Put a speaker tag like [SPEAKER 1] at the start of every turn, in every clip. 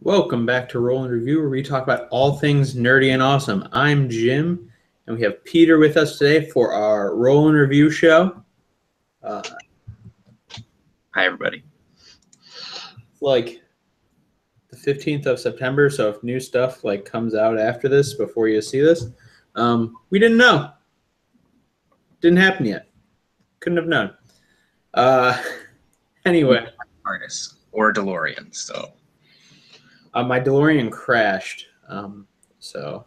[SPEAKER 1] Welcome back to Roll and Review, where we talk about all things nerdy and awesome. I'm Jim, and we have Peter with us today for our Roll and Review show.
[SPEAKER 2] Hi, everybody.
[SPEAKER 1] It's like the 15th of September, so if new stuff comes out after this, before you see this, we didn't know. Didn't happen yet. Couldn't have known. Anyway.
[SPEAKER 2] Artists or DeLorean, so.
[SPEAKER 1] My DeLorean crashed, so.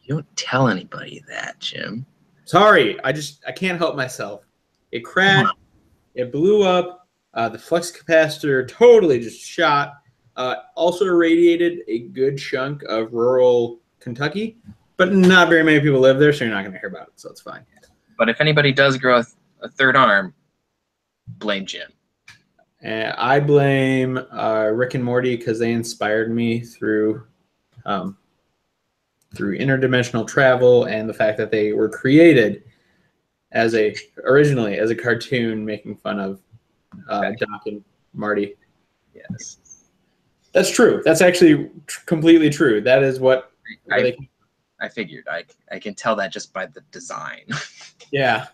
[SPEAKER 2] You don't tell anybody that, Jim.
[SPEAKER 1] Sorry, I can't help myself. It crashed. It blew up. The flux capacitor totally just shot. Also irradiated a good chunk of rural Kentucky, but not very many people live there, so you're not going to hear about it, so it's fine.
[SPEAKER 2] But if anybody does grow a third arm, blame Jim.
[SPEAKER 1] I blame Rick and Morty because they inspired me through interdimensional travel and the fact that they were created originally as a cartoon making fun of Doc and Marty.
[SPEAKER 2] Yes.
[SPEAKER 1] That's true. That's actually completely true. That is what
[SPEAKER 2] I figured. I can tell that just by the design.
[SPEAKER 1] Yeah.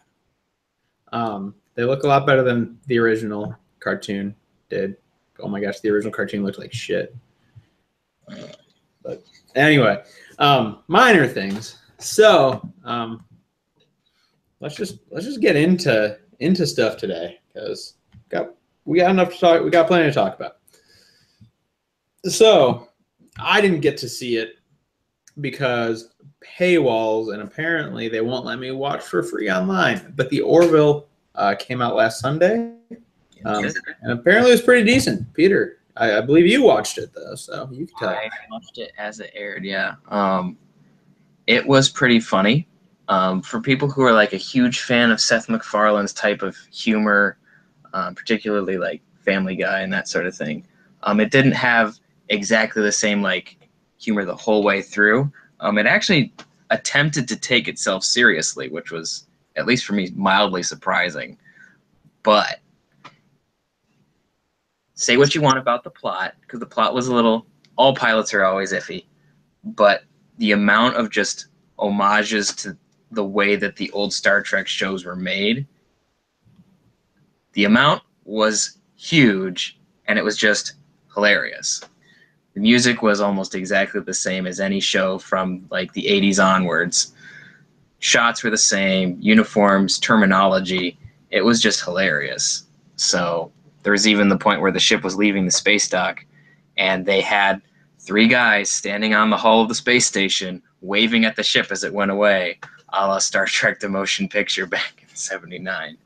[SPEAKER 1] They look a lot better than the original cartoon did. Oh my gosh, the original cartoon looked like shit. But anyway, minor things. So let's just get into stuff today because we got enough to talk. We got plenty to talk about. So I didn't get to see it because paywalls, and apparently they won't let me watch for free online. But the Orville came out last Sunday, and apparently it was pretty decent. Peter, I believe you watched it though, so you can tell.
[SPEAKER 2] I watched it as it aired. Yeah, it was pretty funny. For people who are like a huge fan of Seth MacFarlane's type of humor, particularly like Family Guy and that sort of thing, it didn't have exactly the same humor the whole way through. It actually attempted to take itself seriously, which was, at least for me, mildly surprising. But say what you want about the plot, because the plot was a little, all pilots are always iffy, but the amount of just homages to the way that the old Star Trek shows were made, the amount was huge, and it was just hilarious. The music was almost exactly the same as any show from the 80s onwards. Shots were the same, uniforms, terminology. It was just hilarious. So there was even the point where the ship was leaving the space dock, and they had 3 guys standing on the hull of the space station waving at the ship as it went away, a la Star Trek The Motion Picture back in '79.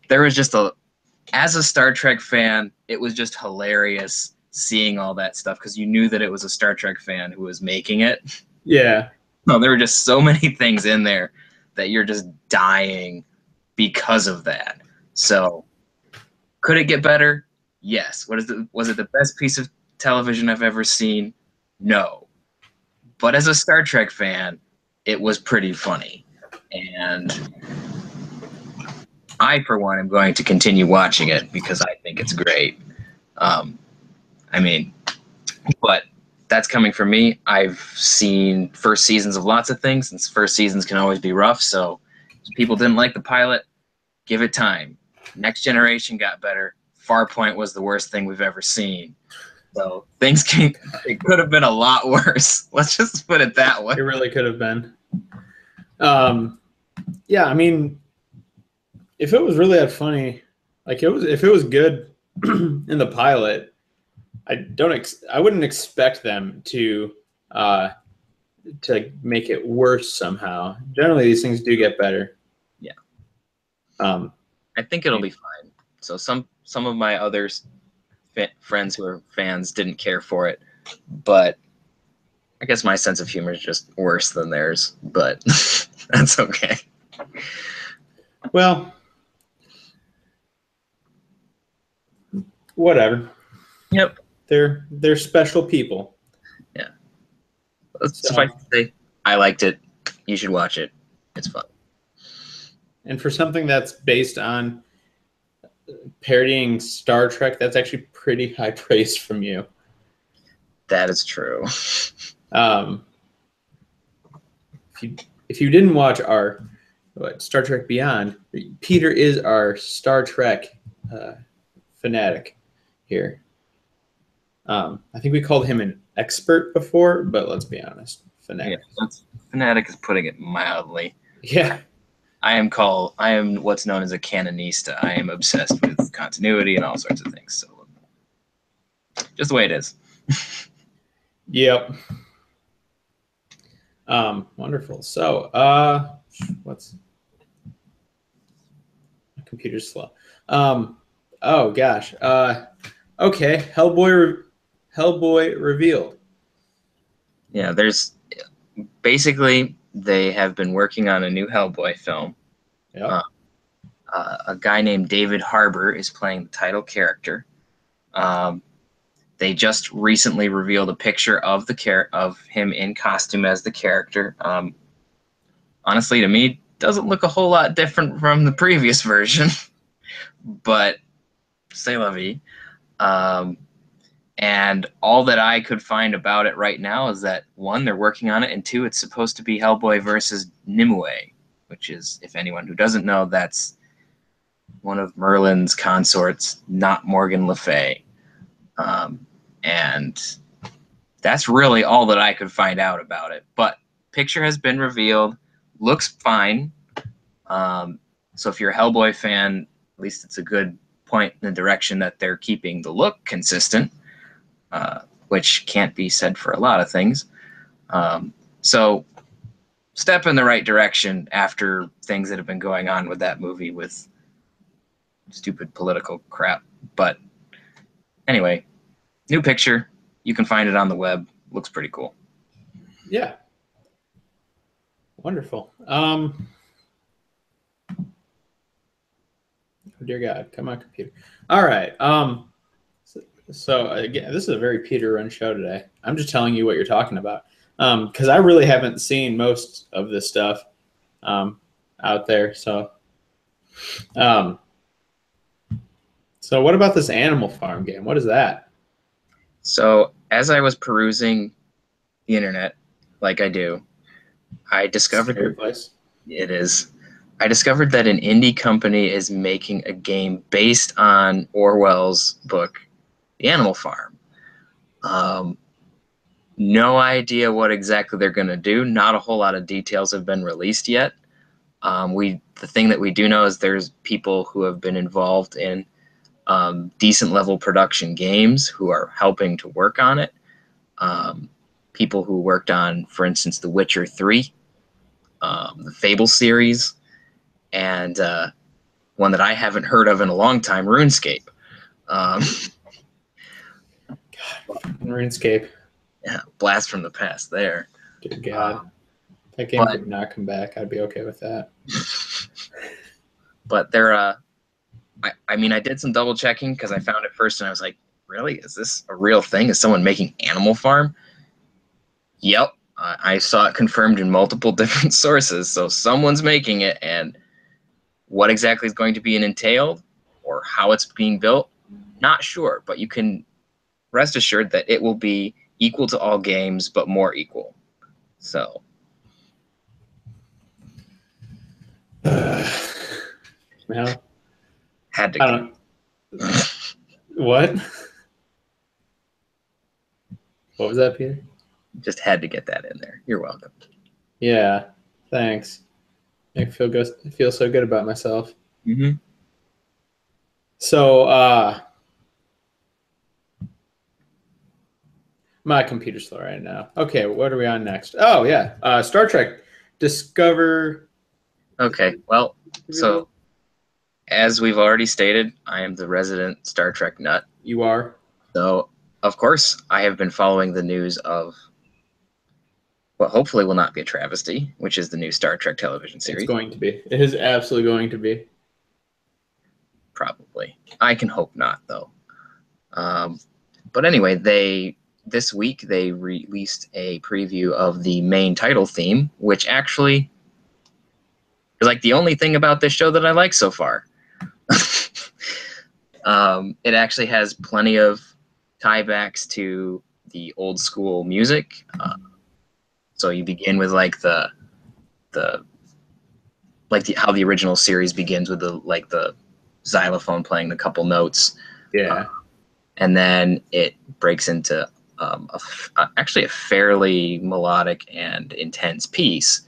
[SPEAKER 2] There was just as a Star Trek fan, it was just hilarious seeing all that stuff because you knew that it was a Star Trek fan who was making it.
[SPEAKER 1] Yeah.
[SPEAKER 2] No, there were just so many things in there that you're just dying because of that. So, could it get better? Yes. Was it the best piece of television I've ever seen? No. But as a Star Trek fan, it was pretty funny. And I, for one, am going to continue watching it because I think it's great. But that's coming from me. I've seen first seasons of lots of things, and first seasons can always be rough. So if people didn't like the pilot, give it time. Next Generation got better. Farpoint was the worst thing we've ever seen. So it could have been a lot worse. Let's just put it that way.
[SPEAKER 1] It really could have been. Yeah, I mean, if it was really that funny, if it was good in the pilot, I wouldn't expect them to make it worse somehow. Generally, these things do get better.
[SPEAKER 2] Yeah. I think it'll be fine. So some of my other friends who are fans didn't care for it, but I guess my sense of humor is just worse than theirs. But that's okay.
[SPEAKER 1] Well, whatever.
[SPEAKER 2] Yep.
[SPEAKER 1] They're special people.
[SPEAKER 2] Yeah. Suffice to say, I liked it. You should watch it. It's fun.
[SPEAKER 1] And for something that's based on parodying Star Trek, that's actually pretty high praise from you.
[SPEAKER 2] That is true.
[SPEAKER 1] If you didn't watch our Star Trek Beyond, Peter is our Star Trek fanatic here. I think we called him an expert before, but let's be honest, fanatic.
[SPEAKER 2] Yeah, fanatic is putting it mildly.
[SPEAKER 1] Yeah.
[SPEAKER 2] I am what's known as a canonista. I am obsessed with continuity and all sorts of things. So just the way it is.
[SPEAKER 1] Yep. Wonderful. So, what's my computer's slow. Oh gosh. Okay. Hellboy revealed.
[SPEAKER 2] Yeah, there's basically they have been working on a new Hellboy film.
[SPEAKER 1] Yeah.
[SPEAKER 2] A guy named David Harbour is playing the title character. They just recently revealed a picture of of him in costume as the character. Honestly, to me, doesn't look a whole lot different from the previous version, but c'est la vie. And all that I could find about it right now is that, one, they're working on it, and two, it's supposed to be Hellboy versus Nimue, which is, if anyone who doesn't know, that's one of Merlin's consorts, not Morgan Le Fay. And that's really all that I could find out about it. But picture has been revealed, looks fine. So if you're a Hellboy fan, at least it's a good point in the direction that they're keeping the look consistent, which can't be said for a lot of things. So step in the right direction after things that have been going on with that movie with stupid political crap. But anyway, new picture. You can find it on the web. Looks pretty cool.
[SPEAKER 1] Yeah. Wonderful. Oh dear God, come on, computer. All right. So again, this is a very Peter run show today. I'm just telling you what you're talking about. Because I really haven't seen most of this stuff out there. So what about this Animal Farm game? What is that?
[SPEAKER 2] So as I was perusing the internet, like I do, I discovered it is. I discovered that an indie company is making a game based on Orwell's book, The Animal Farm. No idea what exactly they're going to do. Not a whole lot of details have been released yet. The thing that we do know is there's people who have been involved in decent level production games who are helping to work on it. People who worked on, for instance, The Witcher 3, the Fable series, and one that I haven't heard of in a long time, RuneScape.
[SPEAKER 1] God, RuneScape.
[SPEAKER 2] Yeah, blast from the past there.
[SPEAKER 1] Dear God. That game could not come back. I'd be okay with that.
[SPEAKER 2] But they're I mean, I did some double checking because I found it first and I was like, really? Is this a real thing? Is someone making Animal Farm? Yep. I saw it confirmed in multiple different sources. So someone's making it, and what exactly is going to be entailed or how it's being built, not sure. But you can rest assured that it will be equal to all games, but more equal. So.
[SPEAKER 1] Well,
[SPEAKER 2] had to.
[SPEAKER 1] What? What was that, Peter?
[SPEAKER 2] Just had to get that in there. You're welcome.
[SPEAKER 1] Yeah, thanks. I feel so good about myself.
[SPEAKER 2] Mm-hmm.
[SPEAKER 1] So, my computer's slow right now. Okay, what are we on next? Oh, yeah. Star Trek Discover.
[SPEAKER 2] Okay, well, so as we've already stated, I am the resident Star Trek nut.
[SPEAKER 1] You are?
[SPEAKER 2] So, of course, I have been following the news of what hopefully will not be a travesty, which is the new Star Trek television series.
[SPEAKER 1] It's going to be. It is absolutely going to be.
[SPEAKER 2] Probably. I can hope not, though. But anyway, this week they released a preview of the main title theme, which actually is like the only thing about this show that I like so far. It actually has plenty of tiebacks to the old school music. So you begin with like how the original series begins with the xylophone playing the couple notes.
[SPEAKER 1] Yeah.
[SPEAKER 2] And then it breaks into actually a fairly melodic and intense piece.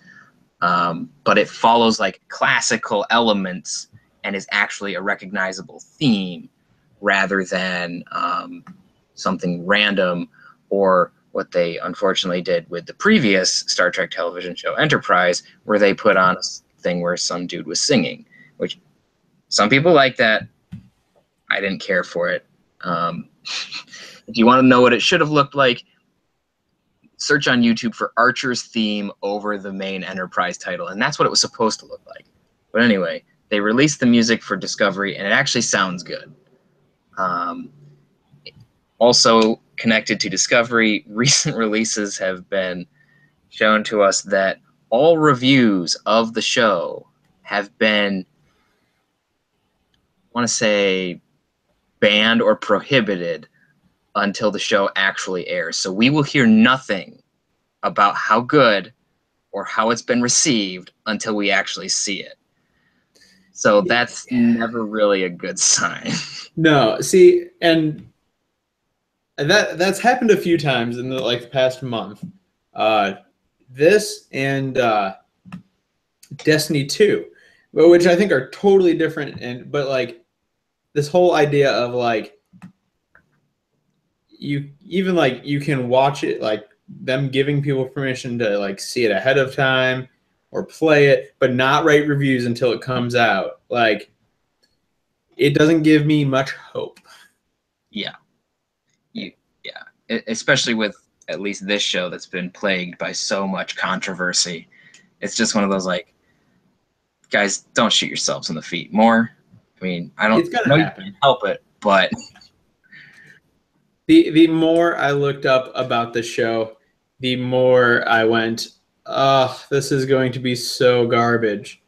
[SPEAKER 2] But it follows like classical elements and is actually a recognizable theme rather than something random, or what they unfortunately did with the previous Star Trek television show Enterprise, where they put on a thing where some dude was singing, which some people like that. I didn't care for it. If you want to know what it should have looked like, search on YouTube for Archer's theme over the main Enterprise title, and that's what it was supposed to look like. But anyway, they released the music for Discovery, and it actually sounds good. Also connected to Discovery, recent releases have been shown to us that all reviews of the show have been, I want to say, banned or prohibited until the show actually airs. So we will hear nothing about how good or how it's been received until we actually see it. So that's never really a good sign.
[SPEAKER 1] No, see, and that's happened a few times in the past month. This and Destiny 2, which I think are totally different, but like this whole idea of like you can watch it, like them giving people permission to like see it ahead of time or play it, but not write reviews until it comes out. Like, it doesn't give me much hope.
[SPEAKER 2] Yeah. Especially with at least this show that's been plagued by so much controversy. It's just one of those, like, guys, don't shoot yourselves in the feet more. I mean, I don't know you can help it, but
[SPEAKER 1] the more I looked up about the show, the more I went, oh, this is going to be so garbage.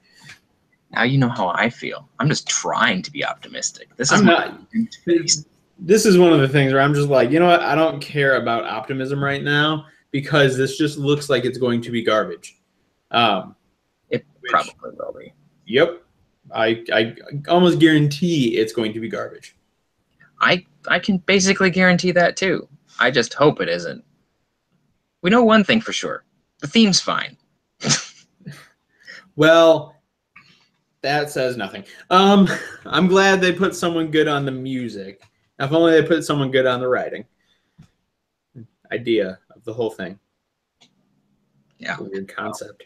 [SPEAKER 2] Now you know how I feel. I'm just trying to be optimistic. This
[SPEAKER 1] is one of the things where I'm just like, you know what? I don't care about optimism right now because this just looks like it's going to be garbage.
[SPEAKER 2] It probably will be.
[SPEAKER 1] Yep. I almost guarantee it's going to be garbage.
[SPEAKER 2] I can basically guarantee that too. I just hope it isn't. We know one thing for sure. The theme's fine.
[SPEAKER 1] Well, that says nothing. I'm glad they put someone good on the music. If only they put someone good on the writing. Idea of the whole thing.
[SPEAKER 2] Yeah.
[SPEAKER 1] Weird concept.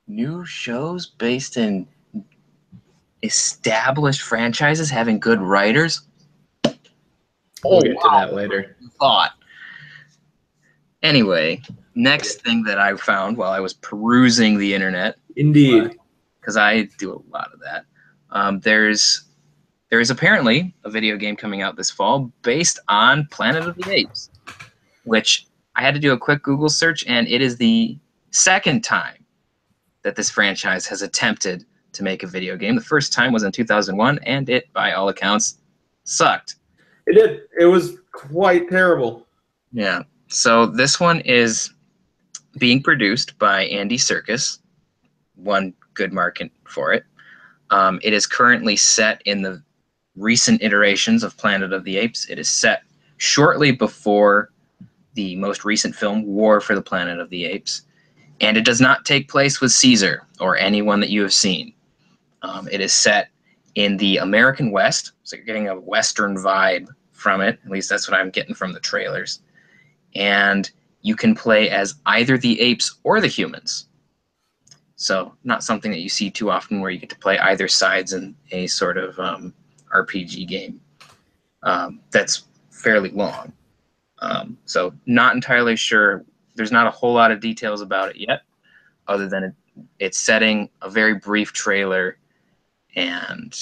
[SPEAKER 2] New shows based in established franchises having good writers.
[SPEAKER 1] We'll get to that later.
[SPEAKER 2] Thought. Anyway, next thing that I found while I was perusing the internet.
[SPEAKER 1] Indeed.
[SPEAKER 2] Because I do a lot of that. There is apparently a video game coming out this fall based on Planet of the Apes, which I had to do a quick Google search, and it is the second time that this franchise has attempted to make a video game. The first time was in 2001, and it, by all accounts, sucked.
[SPEAKER 1] It did. It was quite terrible.
[SPEAKER 2] Yeah. So this one is being produced by Andy Serkis. One good market for it. It is currently set in the recent iterations of Planet of the Apes. It is set shortly before the most recent film, War for the Planet of the Apes. And it does not take place with Caesar or anyone that you have seen. It is set in the American West, so you're getting a Western vibe from it. At least that's what I'm getting from the trailers. And you can play as either the apes or the humans. So not something that you see too often where you get to play either sides in a sort of RPG game that's fairly long. So not entirely sure. There's not a whole lot of details about it yet, other than it's setting a very brief trailer, and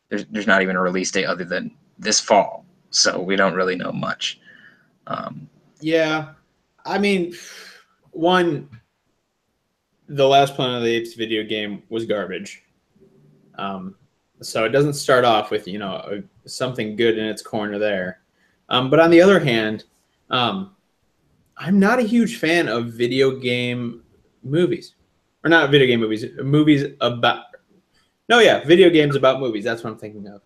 [SPEAKER 2] there's not even a release date other than this fall. So we don't really know much.
[SPEAKER 1] Yeah. I mean, the last Planet of the Apes video game was garbage. So it doesn't start off with, something good in its corner there. But on the other hand, I'm not a huge fan of video game movies. Or not video game movies, movies about... No, yeah, video games about movies. That's what I'm thinking of.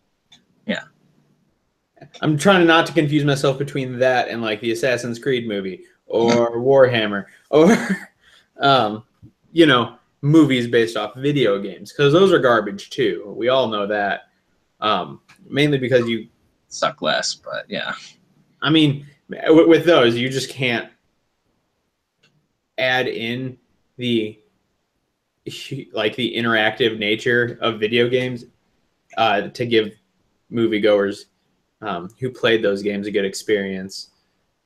[SPEAKER 2] Yeah.
[SPEAKER 1] I'm trying not to confuse myself between that and like the Assassin's Creed movie or Warhammer or, movies based off video games, because those are garbage too. We all know that. Mainly because you
[SPEAKER 2] suck less, but yeah.
[SPEAKER 1] I mean, with those, you just can't add in the interactive nature of video games to give moviegoers who played those games a good experience.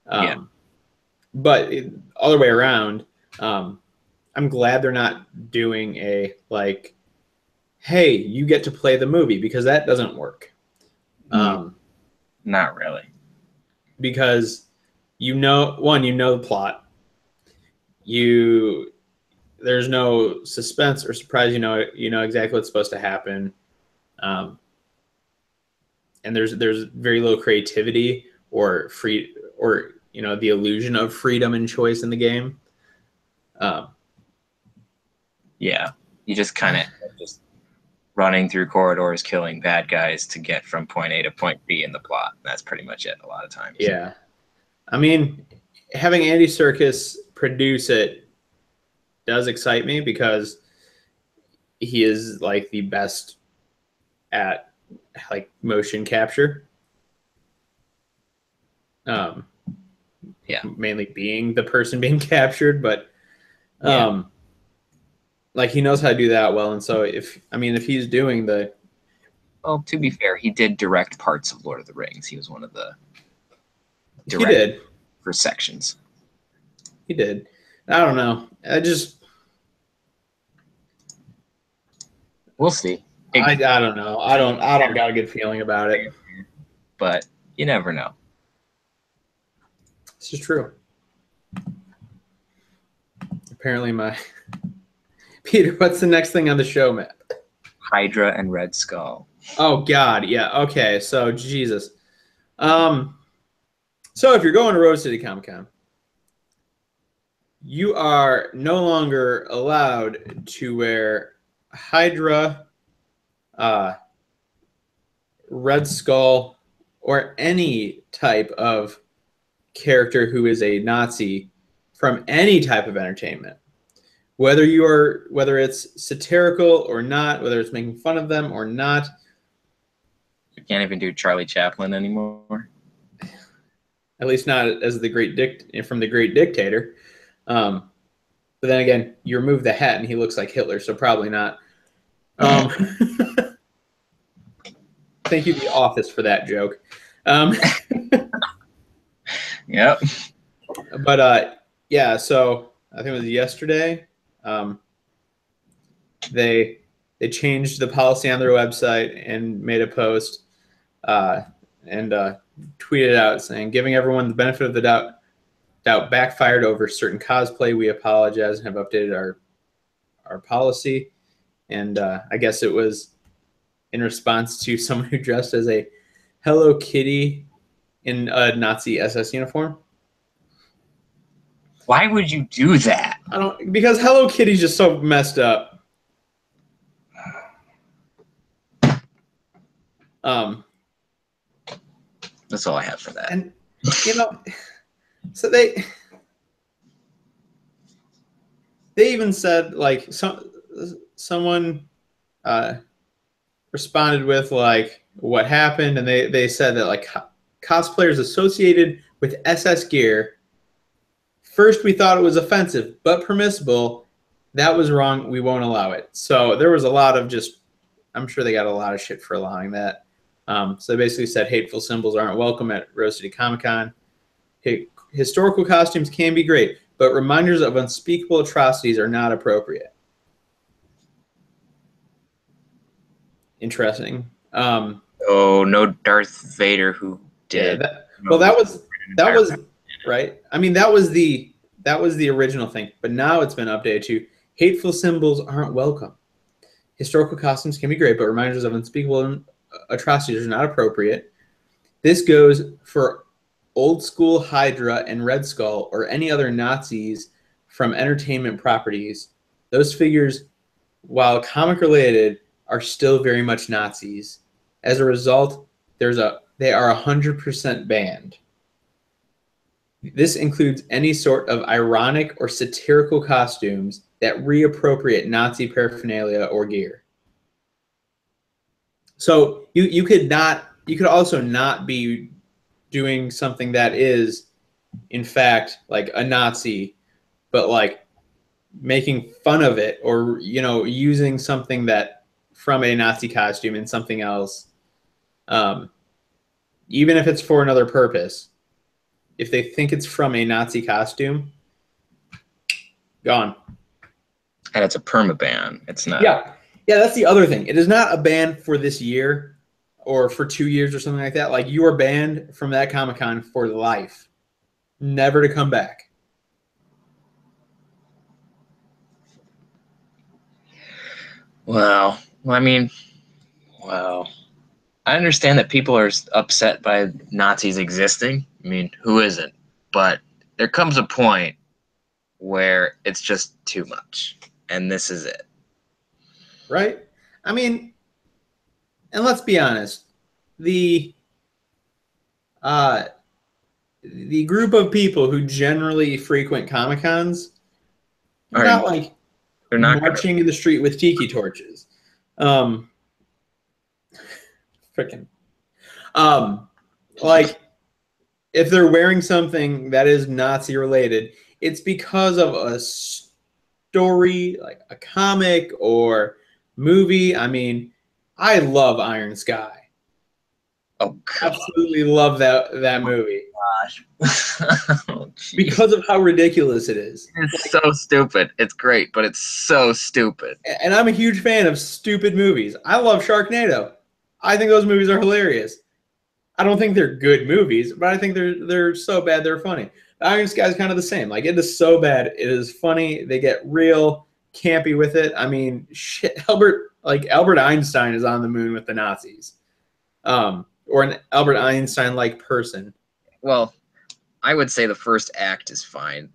[SPEAKER 1] But other way around, I'm glad they're not doing a hey, you get to play the movie, because that doesn't work.
[SPEAKER 2] Not really.
[SPEAKER 1] Because you know the plot. There's no suspense or surprise. You know exactly what's supposed to happen. And there's very little creativity or the illusion of freedom and choice in the game.
[SPEAKER 2] Yeah, you just kind of just running through corridors, killing bad guys to get from point A to point B in the plot. That's pretty much it a lot of times.
[SPEAKER 1] Yeah. I mean, having Andy Serkis produce it does excite me, because he is like the best at motion capture. Mainly being the person being captured, but he knows how to do that well. And so if he's doing the...
[SPEAKER 2] Well, to be fair, he did direct parts of Lord of the Rings. He was one of the
[SPEAKER 1] directors. He did.
[SPEAKER 2] For sections.
[SPEAKER 1] He did. I don't know.
[SPEAKER 2] We'll see.
[SPEAKER 1] I don't know. I don't got a good feeling about it.
[SPEAKER 2] But you never know.
[SPEAKER 1] This is true. Apparently Peter, what's the next thing on the show, Matt?
[SPEAKER 2] Hydra and Red Skull.
[SPEAKER 1] Oh, God. Yeah. Okay. So, Jesus. So if you're going to Rose City Comic-Con, you are no longer allowed to wear Hydra, Red Skull, or any type of character who is a Nazi from any type of entertainment. Whether it's satirical or not, whether it's making fun of them or not.
[SPEAKER 2] You can't even do Charlie Chaplin anymore.
[SPEAKER 1] At least not as from the Great Dictator. But then again, you remove the hat and he looks like Hitler, so probably not. Thank you, The Office, for that joke.
[SPEAKER 2] Yep.
[SPEAKER 1] But so I think it was yesterday. They changed the policy on their website and made a post and tweeted out saying, "Giving everyone the benefit of the doubt backfired over certain cosplay. We apologize and have updated our policy." And I guess it was in response to someone who dressed as a Hello Kitty in a Nazi SS uniform.
[SPEAKER 2] Why would you do that?
[SPEAKER 1] Because Hello Kitty's just so messed up.
[SPEAKER 2] That's all I have for that.
[SPEAKER 1] And so they even said someone responded with what happened, and they said that cosplayers associated with SS gear. First, we thought it was offensive, but permissible. That was wrong. We won't allow it. So there was a lot of I'm sure they got a lot of shit for allowing that. So they basically said hateful symbols aren't welcome at Rose City Comic-Con. Historical costumes can be great, but reminders of unspeakable atrocities are not appropriate. Interesting.
[SPEAKER 2] No Darth Vader who did.
[SPEAKER 1] Yeah, that was right. I mean, that was the original thing, but now it's been updated to hateful symbols aren't welcome. Historical costumes can be great, but reminders of unspeakable atrocities are not appropriate. This goes for old school Hydra and Red Skull or any other Nazis from entertainment properties. Those figures, while comic related, are still very much Nazis. As a result, they are 100% banned. This includes any sort of ironic or satirical costumes that reappropriate Nazi paraphernalia or gear. So you could also not be doing something that is, in fact, like a Nazi, but like making fun of it, or using something that from a Nazi costume in something else, even if it's for another purpose. If they think it's from a Nazi costume, gone.
[SPEAKER 2] And it's a permaban. It's not.
[SPEAKER 1] Yeah, that's the other thing. It is not a ban for this year or for 2 years or something like that. Like, you are banned from that Comic-Con for life, never to come back.
[SPEAKER 2] Wow. Well, I mean, wow. I understand that people are upset by Nazis existing. I mean, who isn't? But there comes a point where it's just too much, and this is it.
[SPEAKER 1] Right? I mean, and let's be honest, the group of people who generally frequent Comic-Cons are not like
[SPEAKER 2] they're not
[SPEAKER 1] marching in the street with tiki torches. Like, if they're wearing something that is Nazi related, it's because of a story, like a comic or movie. I mean, I love Iron Sky.
[SPEAKER 2] Oh, God.
[SPEAKER 1] Absolutely love that movie.
[SPEAKER 2] Gosh. Oh,
[SPEAKER 1] because of how ridiculous it is.
[SPEAKER 2] It's so stupid. It's great, but it's so stupid.
[SPEAKER 1] And I'm a huge fan of stupid movies. I love Sharknado. I think those movies are hilarious. I don't think they're good movies, but I think they're so bad they're funny. Iron Sky is kind of the same. Like, it is so bad, it is funny. They get real campy with it. I mean, shit, Albert Einstein is on the moon with the Nazis, or an Albert Einstein-like person.
[SPEAKER 2] Well, I would say the first act is fine.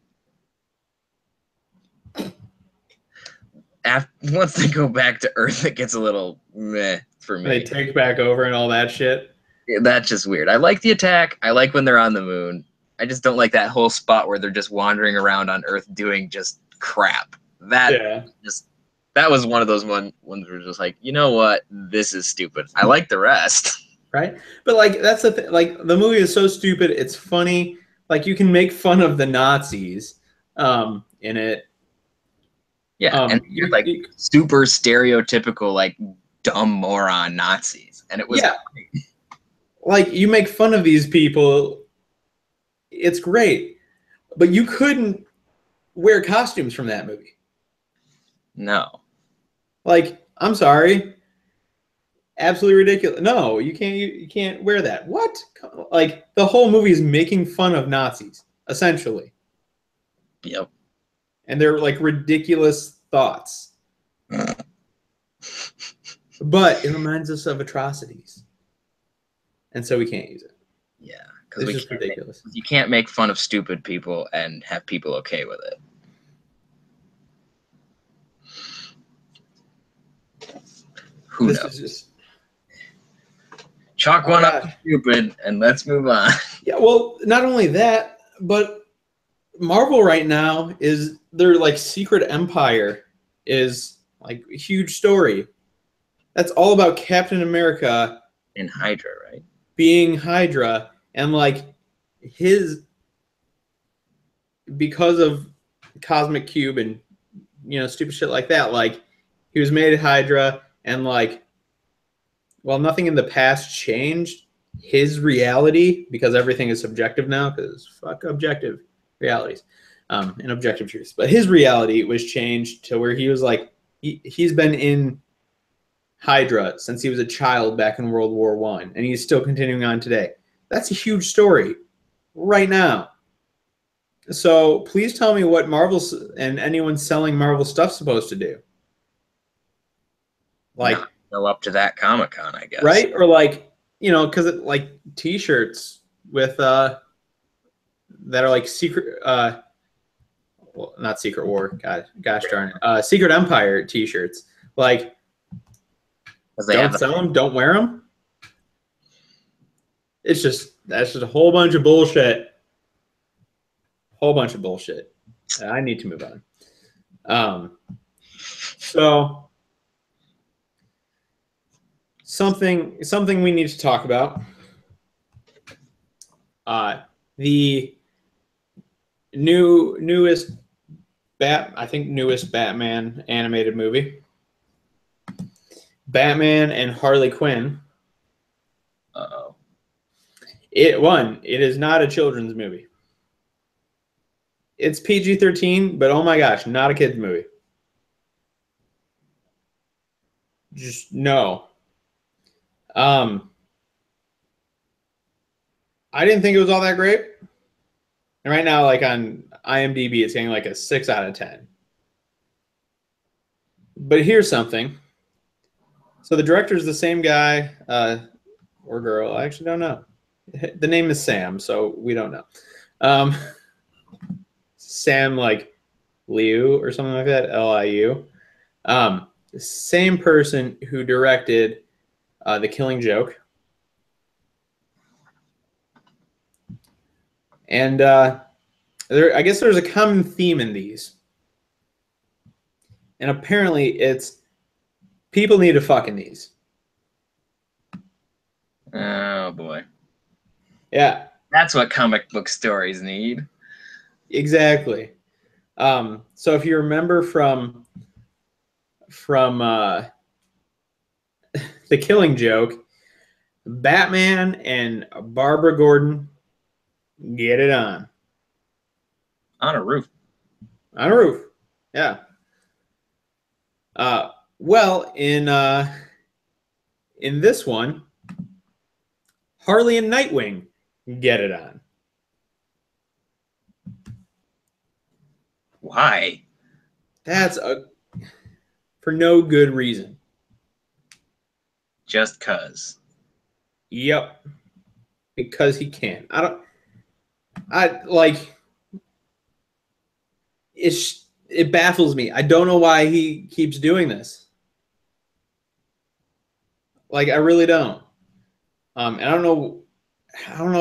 [SPEAKER 2] Once they go back to Earth, it gets a little meh for me.
[SPEAKER 1] They take back over and all that shit.
[SPEAKER 2] Yeah, that's just weird. I like the attack. I like when they're on the moon. I just don't like that whole spot where they're just wandering around on Earth doing just crap. That was one of those ones where just like, you know what? This is stupid. I like the rest.
[SPEAKER 1] Right? But like, that's the thing. Like, the movie is so stupid, it's funny. Like, you can make fun of the Nazis in it.
[SPEAKER 2] Yeah, and you're like super stereotypical, like dumb moron Nazis. And it was great.
[SPEAKER 1] Like, you make fun of these people, it's great. But you couldn't wear costumes from that movie.
[SPEAKER 2] No.
[SPEAKER 1] Like, I'm sorry. Absolutely ridiculous. No, you can't wear that. What? Like, the whole movie is making fun of Nazis, essentially.
[SPEAKER 2] Yep.
[SPEAKER 1] And they're like ridiculous thoughts. But it reminds us of atrocities. And so we can't use it.
[SPEAKER 2] Yeah.
[SPEAKER 1] It's just ridiculous.
[SPEAKER 2] You can't make fun of stupid people and have people okay with it. Who knows? Chalk one up to stupid, and let's move on.
[SPEAKER 1] Yeah, well, not only that, but Marvel right now is their like secret empire is like a huge story. That's all about Captain America
[SPEAKER 2] and Hydra, right?
[SPEAKER 1] Being Hydra, and like because of Cosmic Cube and stupid shit like that, like he was made Hydra, and like, well, nothing in the past changed his reality because everything is subjective now, because fuck objective realities and objective truths. But his reality was changed to where he was like, he's been in Hydra since he was a child back in World War I, and he's still continuing on today. That's a huge story right now. So please tell me what Marvel and anyone selling Marvel stuff's supposed to do. Like,
[SPEAKER 2] not go up to that Comic-Con, I guess.
[SPEAKER 1] right? Or like, because it like T-shirts with that are like secret, well, not Secret War, gosh darn it, Secret Empire T-shirts. Like, don't sell them, don't wear them. That's just a whole bunch of bullshit. Whole bunch of bullshit. I need to move on. So something we need to talk about. The newest Batman animated movie. Batman and Harley Quinn.
[SPEAKER 2] Uh-oh.
[SPEAKER 1] It is not a children's movie. It's PG-13, but oh my gosh, not a kid's movie. Just no. I didn't think it was all that great. And right now, like on IMDb, it's getting like a 6 out of 10. But here's something. So the director's the same guy or girl. I actually don't know. The name is Sam, so we don't know. Sam like Liu or something like that, Liu. The same person who directed The Killing Joke. And I guess there's a common theme in these. And apparently it's people need to fuck in these.
[SPEAKER 2] Oh, boy.
[SPEAKER 1] Yeah.
[SPEAKER 2] That's what comic book stories need.
[SPEAKER 1] Exactly. So if you remember from The Killing Joke, Batman and Barbara Gordon get it on.
[SPEAKER 2] On a roof.
[SPEAKER 1] On a roof. Yeah. Well, in this one, Harley and Nightwing get it on.
[SPEAKER 2] Why?
[SPEAKER 1] That's for no good reason.
[SPEAKER 2] Just cuz.
[SPEAKER 1] Yep. Because he can. It baffles me. I don't know why he keeps doing this. Like, I really don't. And I don't know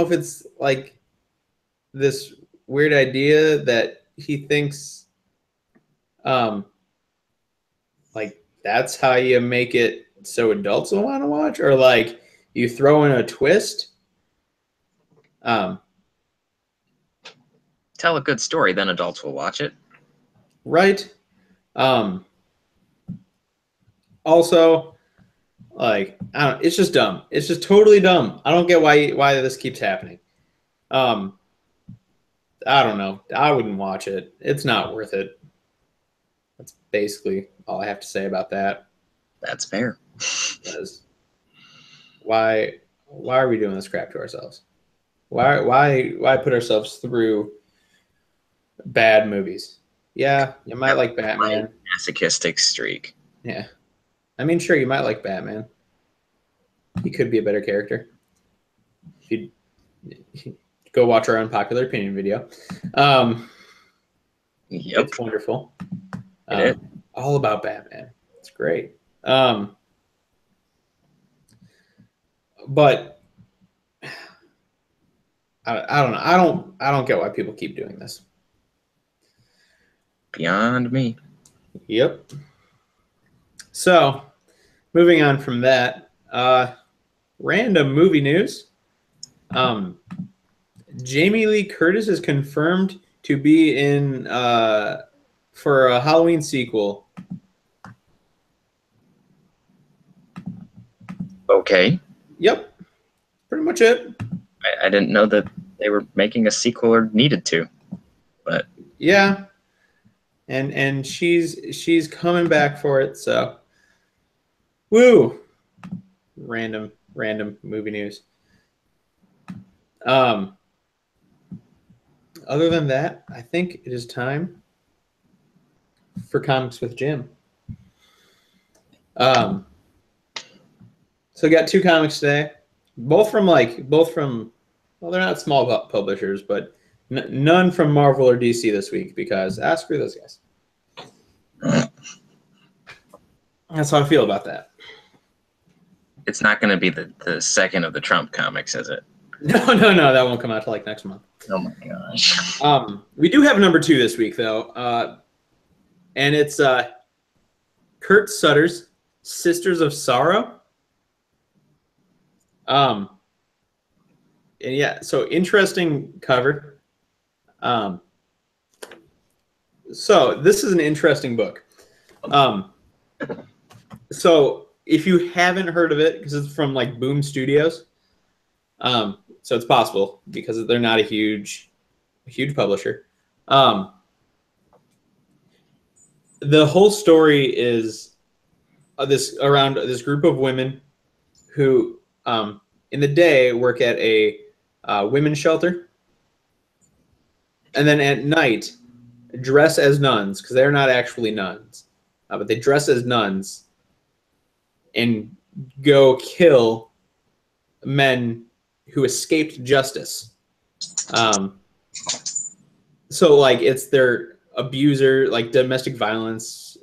[SPEAKER 1] if it's like this weird idea that he thinks like that's how you make it so adults will want to watch, or like you throw in a twist.
[SPEAKER 2] Tell a good story, then adults will watch it.
[SPEAKER 1] Right. Also, like, it's just dumb. It's just totally dumb. I don't get why this keeps happening. I don't know. I wouldn't watch it. It's not worth it. That's basically all I have to say about that.
[SPEAKER 2] That's fair.
[SPEAKER 1] Because why are we doing this crap to ourselves? Why put ourselves through bad movies? Yeah, you might like Batman.
[SPEAKER 2] Masochistic streak.
[SPEAKER 1] Yeah. I mean, sure, you might like Batman. He could be a better character. If you go watch our unpopular opinion video.
[SPEAKER 2] Yep.
[SPEAKER 1] It's wonderful.
[SPEAKER 2] It is.
[SPEAKER 1] All about Batman. It's great. But I don't know. I don't get why people keep doing this.
[SPEAKER 2] Beyond me.
[SPEAKER 1] Yep. So, moving on from that, random movie news. Jamie Lee Curtis is confirmed to be in for a Halloween sequel.
[SPEAKER 2] Okay.
[SPEAKER 1] Yep. Pretty much it.
[SPEAKER 2] I didn't know that they were making a sequel or needed to. But
[SPEAKER 1] yeah. And she's coming back for it, so woo. Random movie news. Other than that, I think it is time for Comics with Jim. So we got 2 comics today, both from well, they're not small publishers, but none from Marvel or DC this week because screw those guys. That's how I feel about that.
[SPEAKER 2] It's not going to be the second of the Trump comics, is it?
[SPEAKER 1] No, that won't come out till like next month.
[SPEAKER 2] Oh my gosh.
[SPEAKER 1] We do have number 2 this week though, and it's Kurt Sutter's Sisters of Sorrow. And yeah, so interesting cover. So this is an interesting book. So if you haven't heard of it, because it's from like Boom Studios, so it's possible because they're not a huge publisher. The whole story is around this group of women who, in the day, work at a women's shelter, and then at night dress as nuns because they're not actually nuns, but they dress as nuns and go kill men who escaped justice. So like it's their abuser, like domestic violence,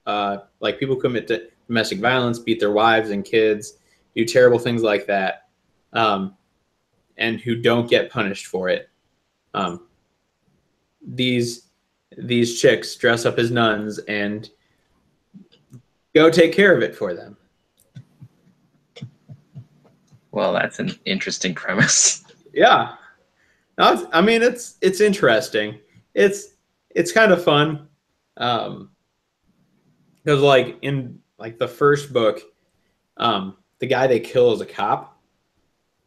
[SPEAKER 1] like people commit to domestic violence, beat their wives and kids, do terrible things like that, and who don't get punished for it. These chicks dress up as nuns and go take care of it for them.
[SPEAKER 2] Well, that's an interesting premise.
[SPEAKER 1] Yeah, no, I mean it's interesting. It's kind of fun, because like in like the first book, the guy they kill is a cop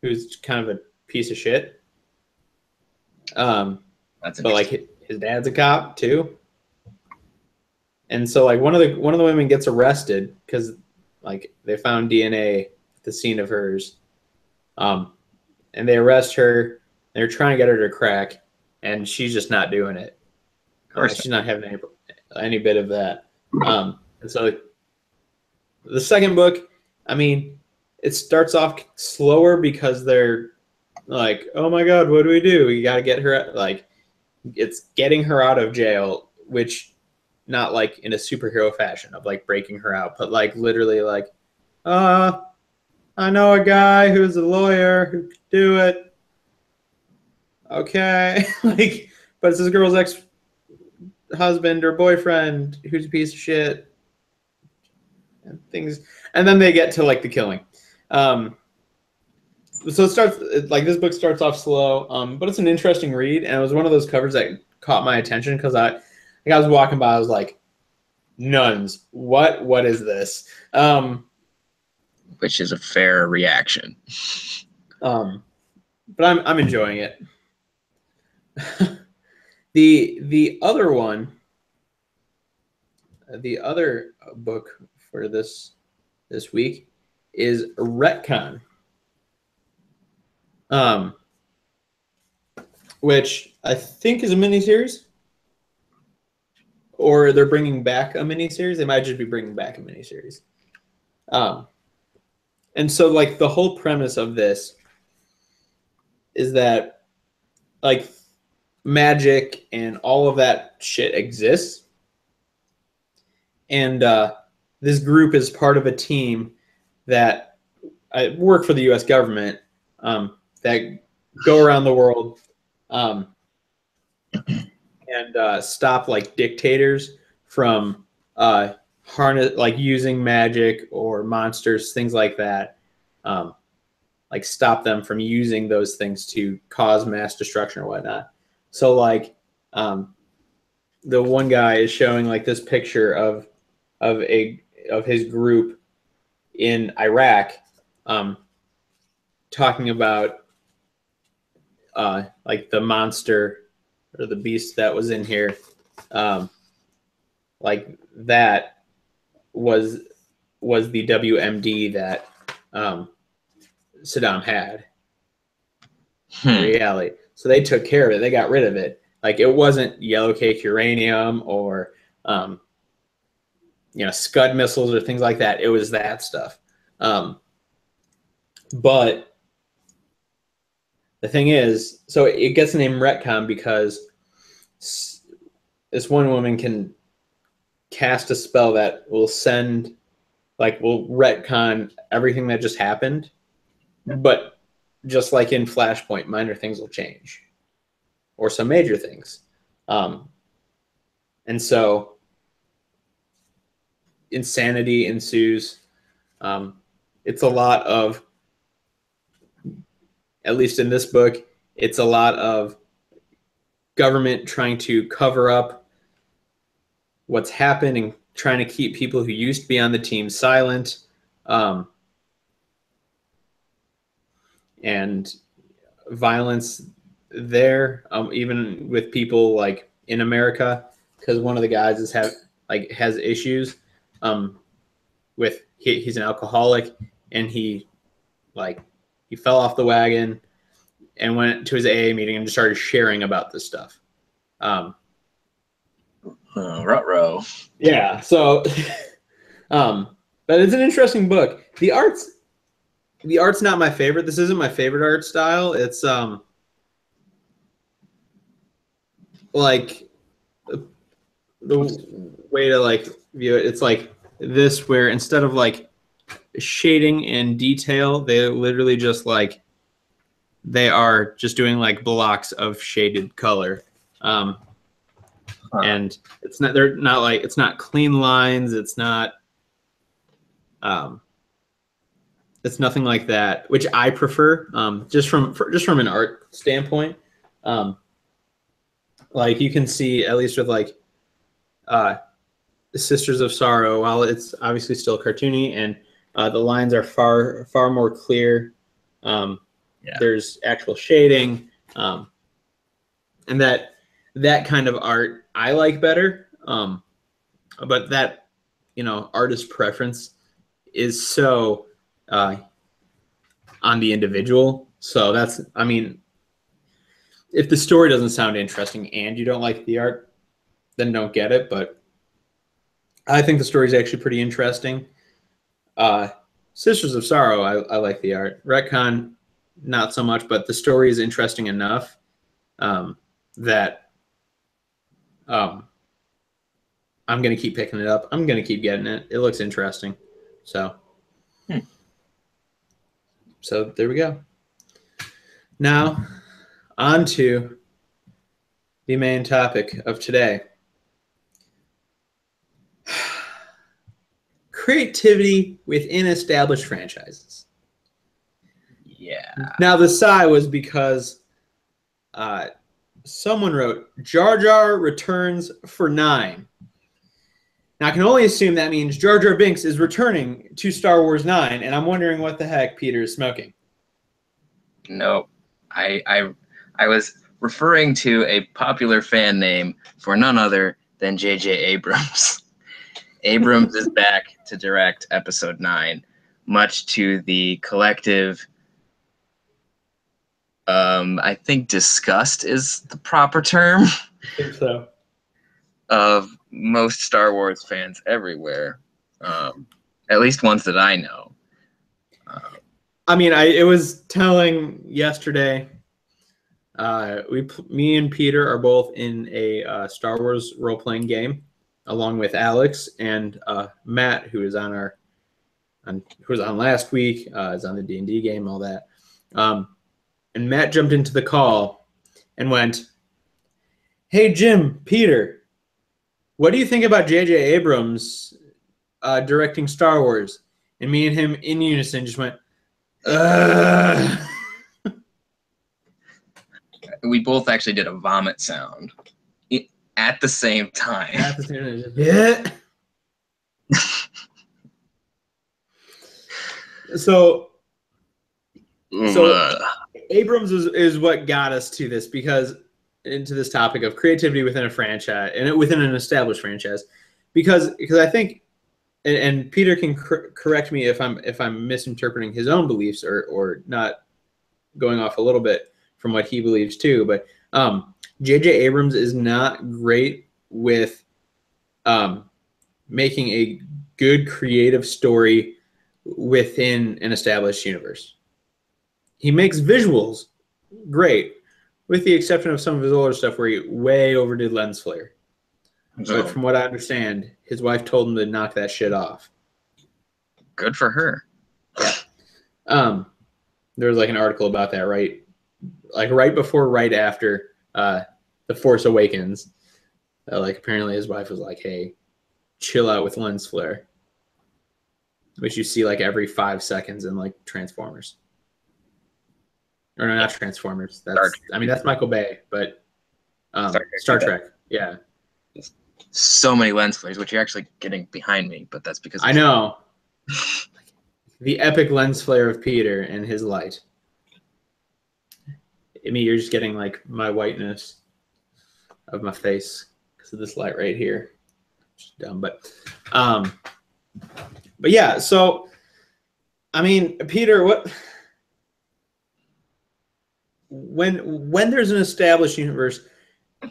[SPEAKER 1] who's kind of a piece of shit.
[SPEAKER 2] But
[SPEAKER 1] like his dad's a cop too, and so like one of the women gets arrested because like they found DNA at the scene of hers, and they arrest her. They're trying to get her to crack, and she's just not doing it. She's not having any bit of that. And so the second book, I mean, it starts off slower because they're like, oh my God, what do we do? We got to get her, like, it's getting her out of jail, which not like in a superhero fashion of like breaking her out, but like literally like, I know a guy who's a lawyer who could do it. Okay. Like, but it's this girl's ex-husband or boyfriend who's a piece of shit and things. And then they get to like the killing. So it starts like this book starts off slow, but it's an interesting read. And it was one of those covers that caught my attention because I was walking by, I was like, nuns, what is this?
[SPEAKER 2] Which is a fair reaction.
[SPEAKER 1] But I'm enjoying it. The other one, the other book for this week is Retcon, which I think is a miniseries, or they're bringing back a miniseries. They might just be bringing back a miniseries. And so like the whole premise of this is that like magic and all of that shit exists. And this group is part of a team that work for the U.S. government, that go around the world and stop like dictators from harness, like using magic or monsters, things like that. Like stop them from using those things to cause mass destruction or whatnot. So like the one guy is showing like this picture of his group in Iraq, talking about like the monster or the beast that was in here, like that was the WMD that Saddam had. In reality. So they took care of it. They got rid of it. Like it wasn't yellow cake uranium or Scud missiles or things like that. It was that stuff. But the thing is, so it gets the name retcon because this one woman can cast a spell that will will retcon everything that just happened. But just like in Flashpoint, minor things will change, or some major things. And so insanity ensues. It's a lot of, at least in this book, it's a lot of government trying to cover up what's happened and trying to keep people who used to be on the team silent. And violence there, even with people like in America, because one of the guys has issues with he's an alcoholic, and he fell off the wagon and went to his AA meeting and just started sharing about this stuff.
[SPEAKER 2] Ruh-roh.
[SPEAKER 1] Yeah. So, but it's an interesting book. The art's not my favorite. This isn't my favorite art style. It's like the way to view it. It's like this, where instead of shading and detail, they literally just they are just doing blocks of shaded color. And it's not clean lines. It's not, it's nothing like that, which I prefer, just from an art standpoint. You can see, at least with Sisters of Sorrow, while it's obviously still cartoony and the lines are far more clear, there's actual shading, and that kind of art I like better. But that, artist preference is so on the individual. So that's, if the story doesn't sound interesting and you don't like the art, then don't get it. But I think the story is actually pretty interesting. Sisters of Sorrow, I like the art. Retcon, not so much, but the story is interesting enough that I'm going to keep picking it up. I'm going to keep getting it. It looks interesting. So, so there we go. Now, on to the main topic of today. Creativity within established franchises.
[SPEAKER 2] Yeah.
[SPEAKER 1] Now, the sigh was because someone wrote, Jar Jar returns for 9. Now, I can only assume that means Jar Jar Binks is returning to Star Wars 9, and I'm wondering what the heck Peter is smoking.
[SPEAKER 2] No, I was referring to a popular fan name for none other than J.J. Abrams. Abrams is back to direct Episode 9, much to the collective, I think disgust is the proper term.
[SPEAKER 1] I think so.
[SPEAKER 2] Of most Star Wars fans everywhere, at least ones that I know.
[SPEAKER 1] It was telling yesterday. Me and Peter are both in a Star Wars role-playing game, along with Alex and Matt, who is on who was on last week, is on the D&D game, all that. And Matt jumped into the call and went, "Hey Jim, Peter, what do you think about J.J. Abrams directing Star Wars?" And me and him in unison just went, "Ugh."
[SPEAKER 2] We both actually did a vomit sound at the same time.
[SPEAKER 1] At the same time, yeah. So Abrams is what got us to this, into this topic of creativity within a franchise and within an established franchise, because I think, and Peter can correct me if I'm misinterpreting his own beliefs or not going off a little bit from what he believes too, but J.J. Abrams is not great with making a good creative story within an established universe. he makes visuals great, with the exception of some of his older stuff where he way overdid lens flare. But from what I understand, his wife told him to knock that shit off.
[SPEAKER 2] Good for her.
[SPEAKER 1] Yeah. There was like an article about that, right? Like right before, right after The Force Awakens. Like apparently his wife was like, "Hey, chill out with lens flare," which you see like every 5 seconds in like Transformers. Or no, not Transformers. That's Michael Bay, but Star Trek. Yeah.
[SPEAKER 2] So many lens flares, which you're actually getting behind me, but that's because
[SPEAKER 1] I know. The epic lens flare of Peter and his light. I mean, you're just getting like my whiteness of my face because of this light right here. Just dumb, but yeah. So, I mean, Peter, when there's an established universe,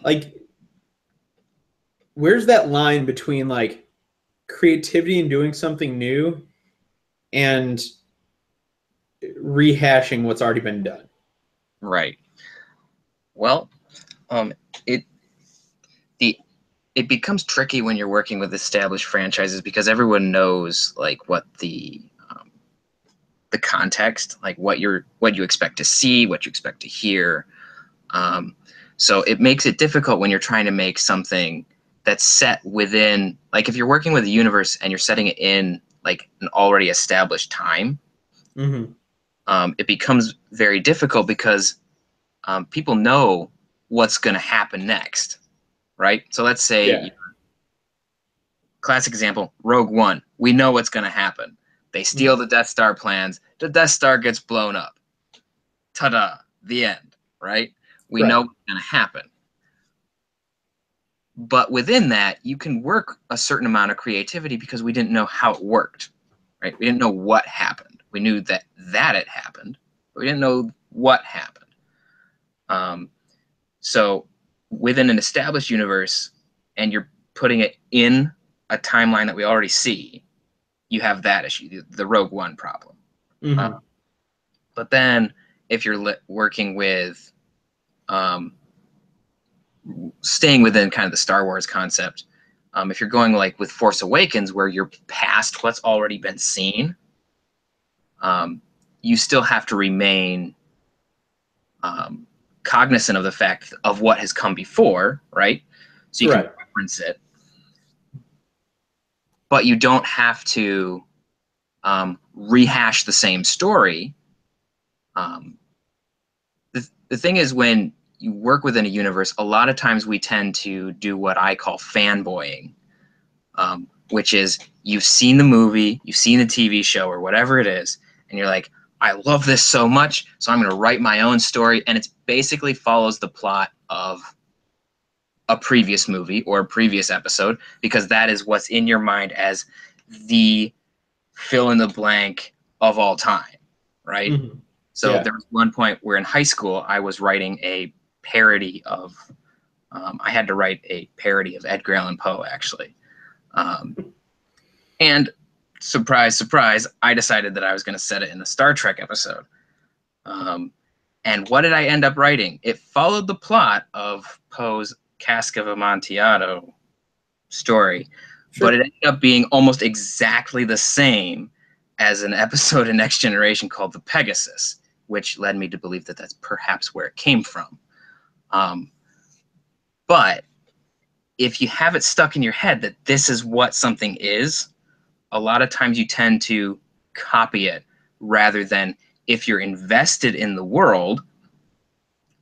[SPEAKER 1] like, where's that line between like creativity and doing something new and rehashing what's already been done?
[SPEAKER 2] Right. Well, it becomes tricky when you're working with established franchises because everyone knows like what the context, like what you expect to see, what you expect to hear. So it makes it difficult when you're trying to make something that's set within, like if you're working with a universe and you're setting it in like an already established time.
[SPEAKER 1] Mm-hmm.
[SPEAKER 2] It becomes very difficult because people know what's going to happen next, right? So let's say, classic example, Rogue One. We know what's going to happen. They steal the Death Star plans. The Death Star gets blown up. Ta-da! The end, right? We know what's going to happen. But within that, you can work a certain amount of creativity because we didn't know how it worked, right? We didn't know what happened. We knew that it happened, but we didn't know what happened. So within an established universe, and you're putting it in a timeline that we already see, you have that issue, the Rogue One problem.
[SPEAKER 1] Mm-hmm.
[SPEAKER 2] But then if you're working with staying within kind of the Star Wars concept, if you're going like with Force Awakens where you're past what's already been seen, you still have to remain cognizant of the fact of what has come before, right? So you can reference it, but you don't have to rehash the same story. The thing is, when you work within a universe, a lot of times we tend to do what I call fanboying, which is you've seen the movie, you've seen the TV show or whatever it is, and you're like, I love this so much, so I'm going to write my own story, and it basically follows the plot of a previous movie or a previous episode because that is what's in your mind as the fill in the blank of all time, right? Mm-hmm. So there was one point where in high school I was writing a parody of I had to write a parody of Edgar Allan Poe, actually. And surprise, surprise, I decided that I was going to set it in a Star Trek episode. And what did I end up writing? It followed the plot of Poe's Cask of Amontillado story, but it ended up being almost exactly the same as an episode in Next Generation called The Pegasus, which led me to believe that that's perhaps where it came from. But if you have it stuck in your head that this is what something is, a lot of times you tend to copy it rather than if you're invested in the world,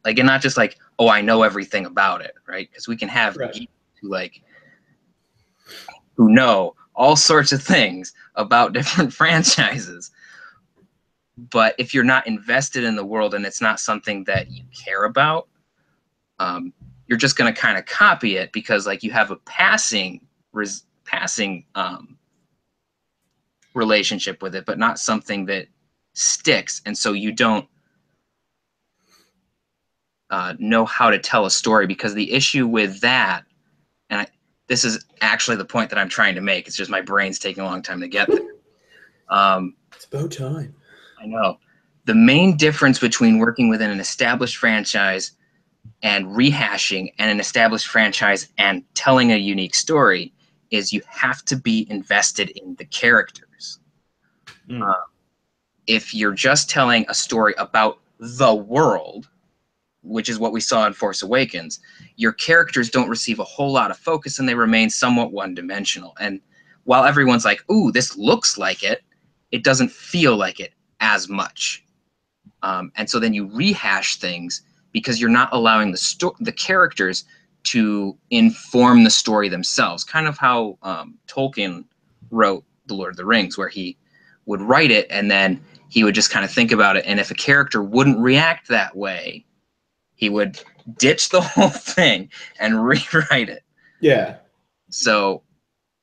[SPEAKER 2] like, and not just like, oh, I know everything about it, right? Because we can have who know all sorts of things about different franchises. But if you're not invested in the world and it's not something that you care about, you're just going to kind of copy it because like you have a passing relationship with it, but not something that sticks. And so you don't know how to tell a story, because the issue with that, and this is actually the point that I'm trying to make, it's just my brain's taking a long time to get there.
[SPEAKER 1] It's about time.
[SPEAKER 2] I know. the main difference between working within an established franchise and rehashing and an established franchise and telling a unique story is you have to be invested in the characters. If you're just telling a story about the world, which is what we saw in Force Awakens, your characters don't receive a whole lot of focus and they remain somewhat one-dimensional. And while everyone's like, ooh, this looks like it, it doesn't feel like it as much. And so then you rehash things because you're not allowing the characters to inform the story themselves. Kind of how Tolkien wrote The Lord of the Rings, where he would write it and then he would just kind of think about it. And if a character wouldn't react that way, he would ditch the whole thing and rewrite it.
[SPEAKER 1] Yeah.
[SPEAKER 2] So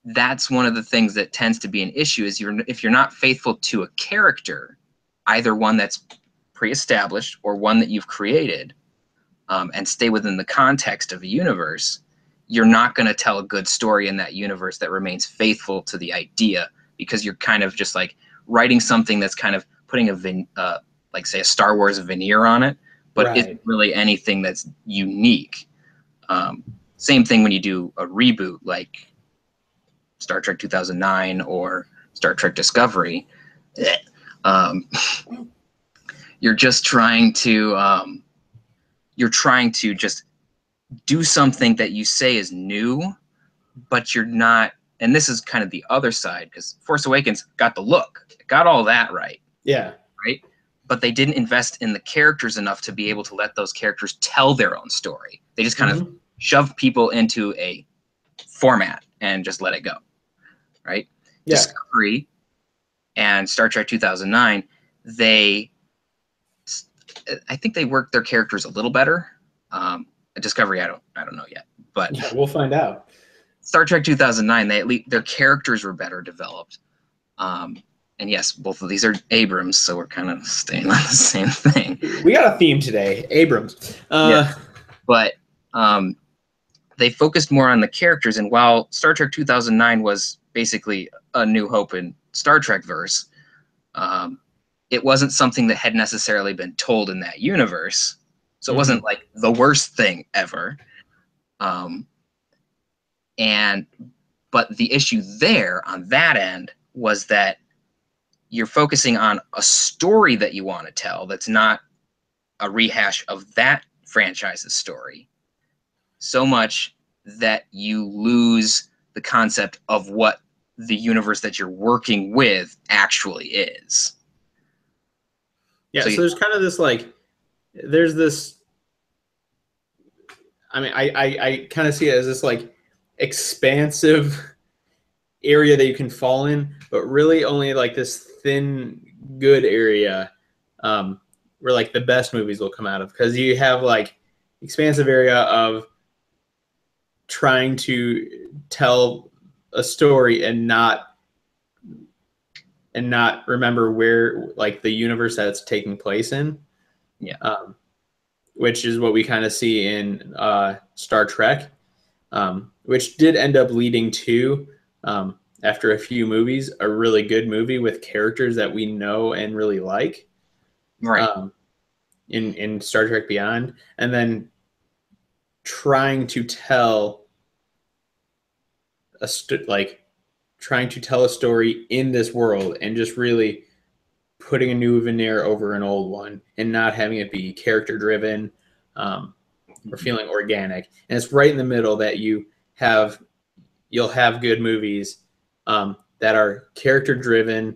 [SPEAKER 2] that's one of the things that tends to be an issue is if you're not faithful to a character, either one that's pre-established or one that you've created, and stay within the context of a universe, you're not going to tell a good story in that universe that remains faithful to the idea, because you're kind of just like writing something that's kind of putting like say a Star Wars veneer on it, but isn't really anything that's unique. Same thing when you do a reboot like Star Trek 2009 or Star Trek Discovery. You're just trying to just do something that you say is new, but you're not. And this is kind of the other side, because Force Awakens got the look, it got all that right.
[SPEAKER 1] Yeah.
[SPEAKER 2] Right. But they didn't invest in the characters enough to be able to let those characters tell their own story. They just kind of shoved people into a format and just let it go. Right. Yeah. Discovery and Star Trek 2009, I think they worked their characters a little better. Discovery, I don't know yet, but
[SPEAKER 1] yeah, we'll find out.
[SPEAKER 2] Star Trek 2009, their characters were better developed. And yes, both of these are Abrams, so we're kind of staying on the same thing.
[SPEAKER 1] We got a theme today, Abrams.
[SPEAKER 2] Yeah. But they focused more on the characters, and while Star Trek 2009 was basically A New Hope in Star Trek verse, it wasn't something that had necessarily been told in that universe. So it wasn't like the worst thing ever. But the issue there on that end was that you're focusing on a story that you want to tell that's not a rehash of that franchise's story, so much that you lose the concept of what the universe that you're working with actually is.
[SPEAKER 1] Yeah, so there's kind of this like, there's this, I mean, I kind of see it as this like expansive area that you can fall in, but really only like this thin good area where like the best movies will come out of, because you have like expansive area of trying to tell a story and not remember where like the universe that it's taking place in.
[SPEAKER 2] Yeah.
[SPEAKER 1] Which is what we kind of see in Star Trek, which did end up leading to, after a few movies, a really good movie with characters that we know and really like.
[SPEAKER 2] Right.
[SPEAKER 1] In Star Trek Beyond, and then trying to tell a story in this world and just really putting a new veneer over an old one and not having it be character driven or feeling organic. And it's right in the middle that you'll have good movies that are character driven,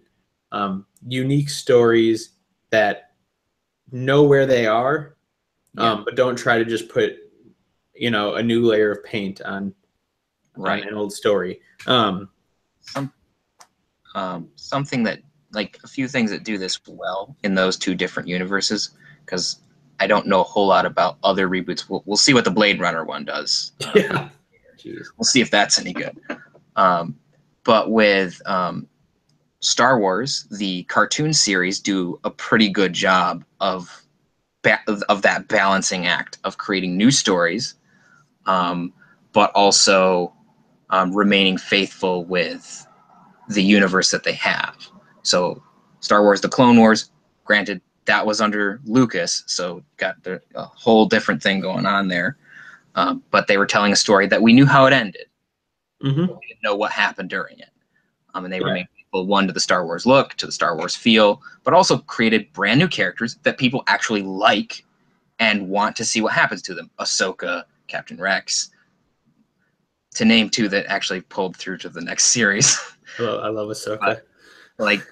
[SPEAKER 1] unique stories that know where they are, but don't try to just put, a new layer of paint on an old story.
[SPEAKER 2] Something that, like, a few things that do this well in those two different universes, because I don't know a whole lot about other reboots. We'll see what the Blade Runner one does.
[SPEAKER 1] Yeah.
[SPEAKER 2] We'll see if that's any good. But with Star Wars, the cartoon series do a pretty good job of that balancing act of creating new stories, but also remaining faithful with the universe that they have. So Star Wars, The Clone Wars, granted, that was under Lucas, so got a whole different thing going on there. But they were telling a story that we knew how it ended.
[SPEAKER 1] Mm-hmm.
[SPEAKER 2] We didn't know what happened during it. And they remained faithful, one, to the Star Wars look, to the Star Wars feel, but also created brand new characters that people actually like and want to see what happens to them. Ahsoka, Captain Rex, to name two that actually pulled through to the next series.
[SPEAKER 1] I love Ahsoka.
[SPEAKER 2] Like,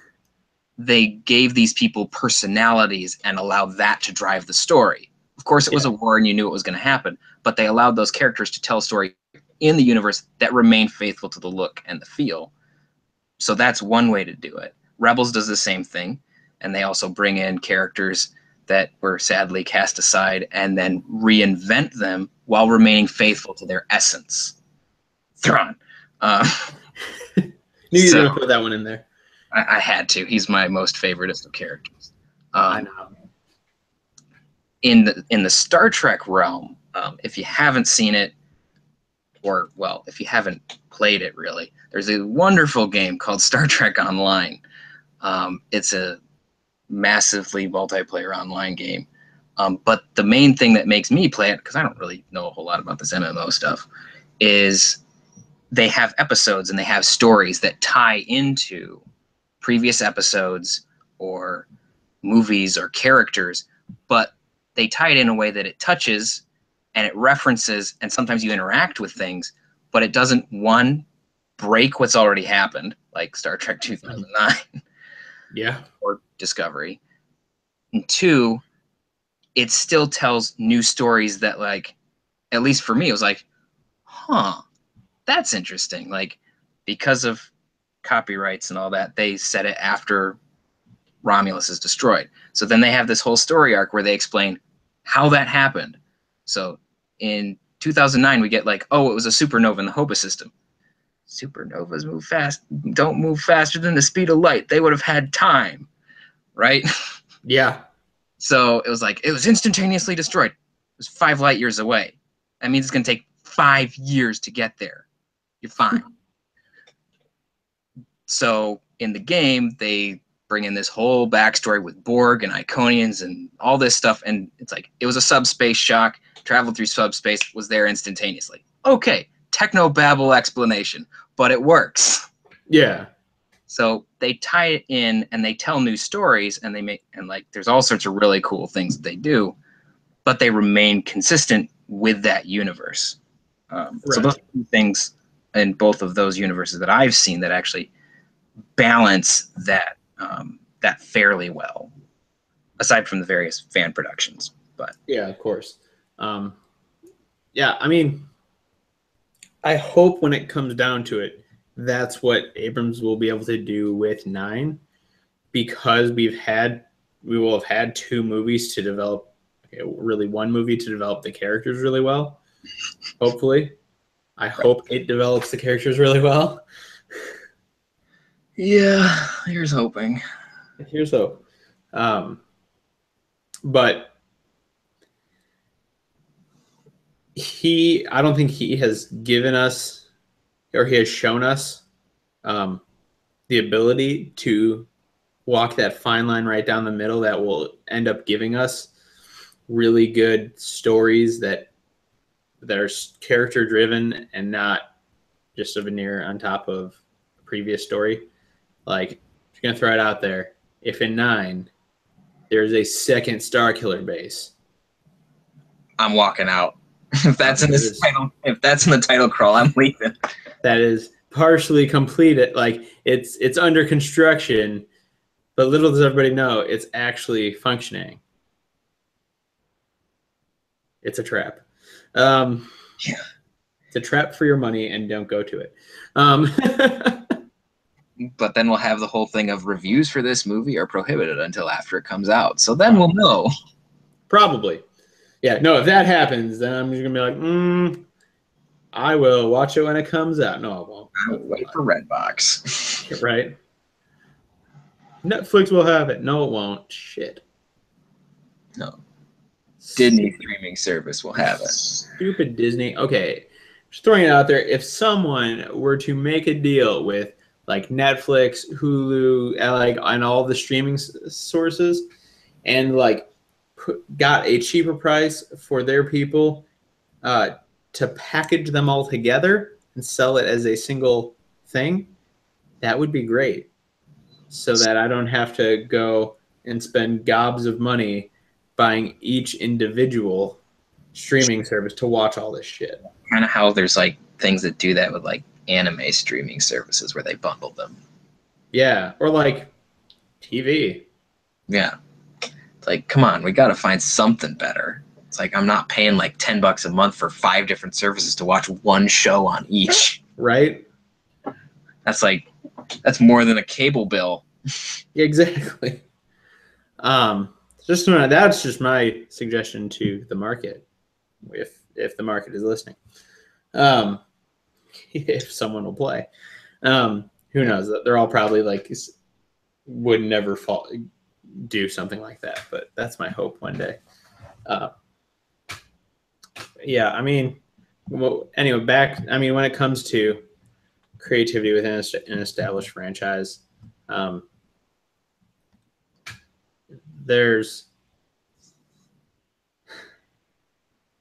[SPEAKER 2] they gave these people personalities and allowed that to drive the story. Of course, it was a war and you knew it was going to happen, but they allowed those characters to tell a story in the universe that remained faithful to the look and the feel. So that's one way to do it. Rebels does the same thing, and they also bring in characters that were sadly cast aside and then reinvent them while remaining faithful to their essence. Thrawn.
[SPEAKER 1] Knew you were going to put that one in there.
[SPEAKER 2] I had to. He's my most favorite of the characters.
[SPEAKER 1] I know.
[SPEAKER 2] In the Star Trek realm, if you haven't seen it, or, well, if you haven't played it really, there's a wonderful game called Star Trek Online. It's a massively multiplayer online game. But the main thing that makes me play it, because I don't really know a whole lot about this MMO stuff, is they have episodes and they have stories that tie into previous episodes or movies or characters, but they tie it in a way that it touches and it references, and sometimes you interact with things, but it doesn't, one, break what's already happened, like Star Trek 2009 or Discovery, and two, it still tells new stories that, like, at least for me, it was like, huh, that's interesting. Like, because of copyrights and all that, they set it after Romulus is destroyed. So then they have this whole story arc where they explain how that happened. So in 2009, we get like, oh, it was a supernova in the Hoba system. Supernovas move fast, don't move faster than the speed of light. They would have had time, right?
[SPEAKER 1] Yeah.
[SPEAKER 2] So it was like, it was instantaneously destroyed. It was 5 light years away. That means it's going to take 5 years to get there. You're fine. So in the game, they bring in this whole backstory with Borg and Iconians and all this stuff. And it's like, it was a subspace shock, traveled through subspace, was there instantaneously. Okay, technobabble explanation, but it works.
[SPEAKER 1] Yeah.
[SPEAKER 2] So they tie it in and they tell new stories, and they make, and like, there's all sorts of really cool things that they do, but they remain consistent with that universe. So those are two things in both of those universes that I've seen that actually balance that that fairly well, aside from the various fan productions. But
[SPEAKER 1] yeah, of course. Yeah, I mean, I hope when it comes down to it, that's what Abrams will be able to do with 9, because we will have had 2 movies to develop, really 1 movie to develop the characters really well. Hopefully. I hope it develops the characters really well.
[SPEAKER 2] Yeah, here's hoping.
[SPEAKER 1] Here's hope. But I don't think he has given us, or he has shown us, the ability to walk that fine line right down the middle that will end up giving us really good stories that are character driven and not just a veneer on top of a previous story. Like, if you're gonna throw it out there, if in 9 there's a second Starkiller base, I'm
[SPEAKER 2] walking out. If that's in the title, if that's in the title crawl, I'm leaving.
[SPEAKER 1] That is partially completed. Like, it's under construction, but little does everybody know, it's actually functioning. It's a trap. Yeah. It's a trap for your money, and don't go to it.
[SPEAKER 2] But then we'll have the whole thing of reviews for this movie are prohibited until after it comes out. So then we'll know.
[SPEAKER 1] Probably. Yeah, no, if that happens, then I'm just going to be like, I will watch it when it comes out. No, I won't.
[SPEAKER 2] I'll wait for Redbox.
[SPEAKER 1] Right? Netflix will have it. No, it won't. Shit.
[SPEAKER 2] No. Disney streaming service will have it.
[SPEAKER 1] Stupid Disney. Okay, just throwing it out there. If someone were to make a deal with, like, Netflix, Hulu, and all the streaming sources, and like got a cheaper price for their people to package them all together and sell it as a single thing, that would be great. So that I don't have to go and spend gobs of money buying each individual streaming service to watch all this shit.
[SPEAKER 2] Kind of how there's like things that do that with like anime streaming services where they bundle them.
[SPEAKER 1] Yeah, or like TV.
[SPEAKER 2] Yeah. It's like, come on, we got to find something better. It's like I'm not paying like $10 a month for 5 different services to watch one show on each.
[SPEAKER 1] Right?
[SPEAKER 2] That's more than a cable bill.
[SPEAKER 1] Exactly. That's just my suggestion to the market, if the market is listening. If someone will play, who knows? They're all probably like would never do something like that, but that's my hope one day. Yeah, I mean, well, anyway, when it comes to creativity within an established franchise,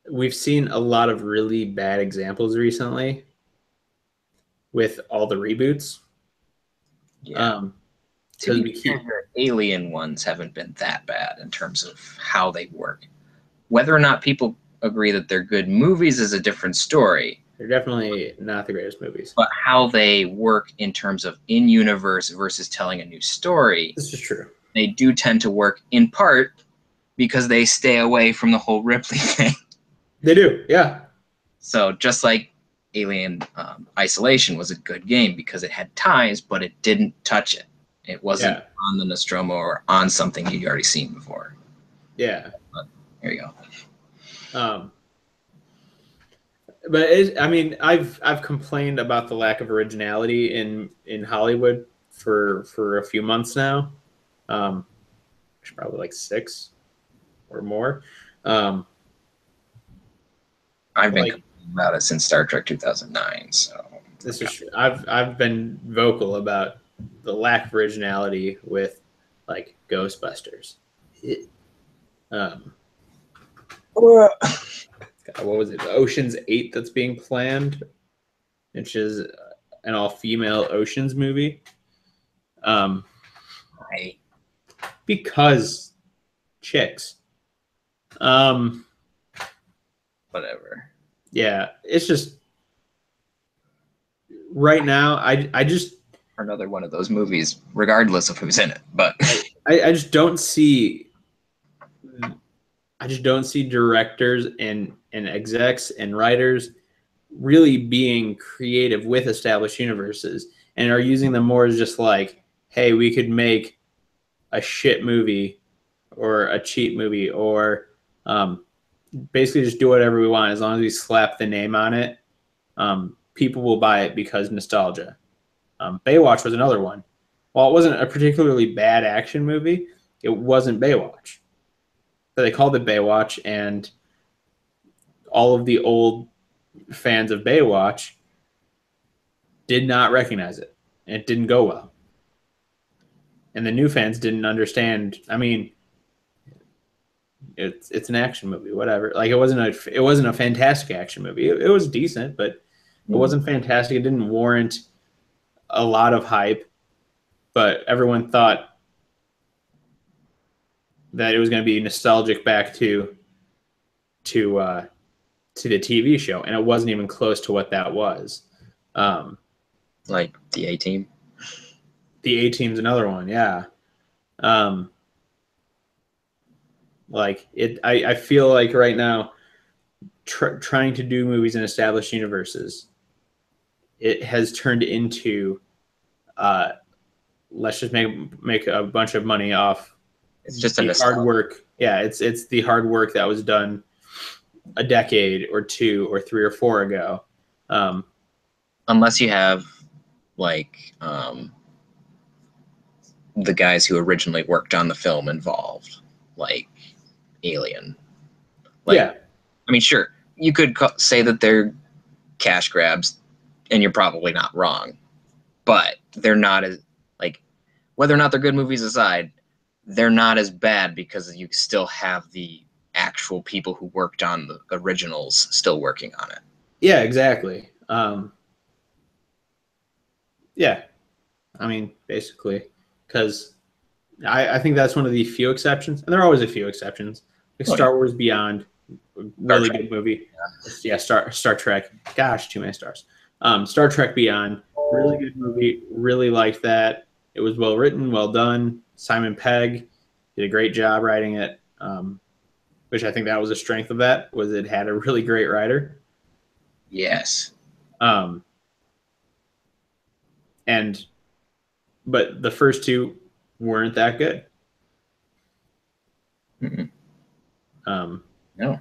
[SPEAKER 1] we've seen a lot of really bad examples recently with all the reboots.
[SPEAKER 2] Yeah. To be fair, Alien ones haven't been that bad in terms of how they work. Whether or not people agree that they're good movies is a different story.
[SPEAKER 1] They're definitely not the greatest movies.
[SPEAKER 2] But how they work in terms of in-universe versus telling a new story.
[SPEAKER 1] This is true.
[SPEAKER 2] They do tend to work in part because they stay away from the whole Ripley thing.
[SPEAKER 1] They do, yeah.
[SPEAKER 2] So just like Alien Isolation was a good game because it had ties, but it didn't touch it. It wasn't on the Nostromo or on something you'd already seen before.
[SPEAKER 1] Yeah.
[SPEAKER 2] But here you
[SPEAKER 1] go. But I've complained about the lack of originality in Hollywood for a few months now. Probably like 6 or more.
[SPEAKER 2] I've been complaining about it since Star Trek 2009. So
[SPEAKER 1] this is true. I've been vocal about the lack of originality with like Ghostbusters. What was it? Ocean's 8 that's being planned, which is an all-female Oceans movie. Because chicks.
[SPEAKER 2] Whatever.
[SPEAKER 1] Yeah, it's just right now. I just
[SPEAKER 2] another one of those movies, regardless of who's in it. But
[SPEAKER 1] I just don't see. I just don't see directors and execs and writers really being creative with established universes and are using them more as just like, hey, we could make a shit movie or a cheap movie or basically just do whatever we want as long as we slap the name on it. People will buy it because nostalgia. Baywatch was another one. While it wasn't a particularly bad action movie, it wasn't Baywatch. So they called it Baywatch, and all of the old fans of Baywatch did not recognize it. It didn't go well. And the new fans didn't understand. I mean, it's an action movie, whatever. Like it wasn't a fantastic action movie. It was decent, but it wasn't fantastic. It didn't warrant a lot of hype, but everyone thought that it was going to be nostalgic back to the TV show, and it wasn't even close to what that was.
[SPEAKER 2] Like the A-Team.
[SPEAKER 1] The A-Team's another one, yeah. I feel like right now, trying to do movies in established universes, it has turned into, let's just make a bunch of money off.
[SPEAKER 2] It's just
[SPEAKER 1] the hard work. Yeah, it's the hard work that was done a decade or 2 or 3 or 4 ago.
[SPEAKER 2] Unless you have like the guys who originally worked on the film involved, like Alien.
[SPEAKER 1] Yeah.
[SPEAKER 2] I mean, sure, you could say that they're cash grabs, and you're probably not wrong, but they're not as, like, whether or not they're good movies aside, they're not as bad because you still have the actual people who worked on the originals still working on it.
[SPEAKER 1] Yeah, exactly. Yeah, I mean, basically, because I think that's one of the few exceptions, and there are always a few exceptions. Like Star Wars Beyond, really good movie. Yeah, Star Trek. Gosh, too many stars. Star Trek Beyond, really good movie. Really liked that. It was well written, well done. Simon Pegg did a great job writing it, which I think that was a strength of that, was it had a really great writer.
[SPEAKER 2] Yes.
[SPEAKER 1] But the first two weren't that good.
[SPEAKER 2] Mm-mm.
[SPEAKER 1] No.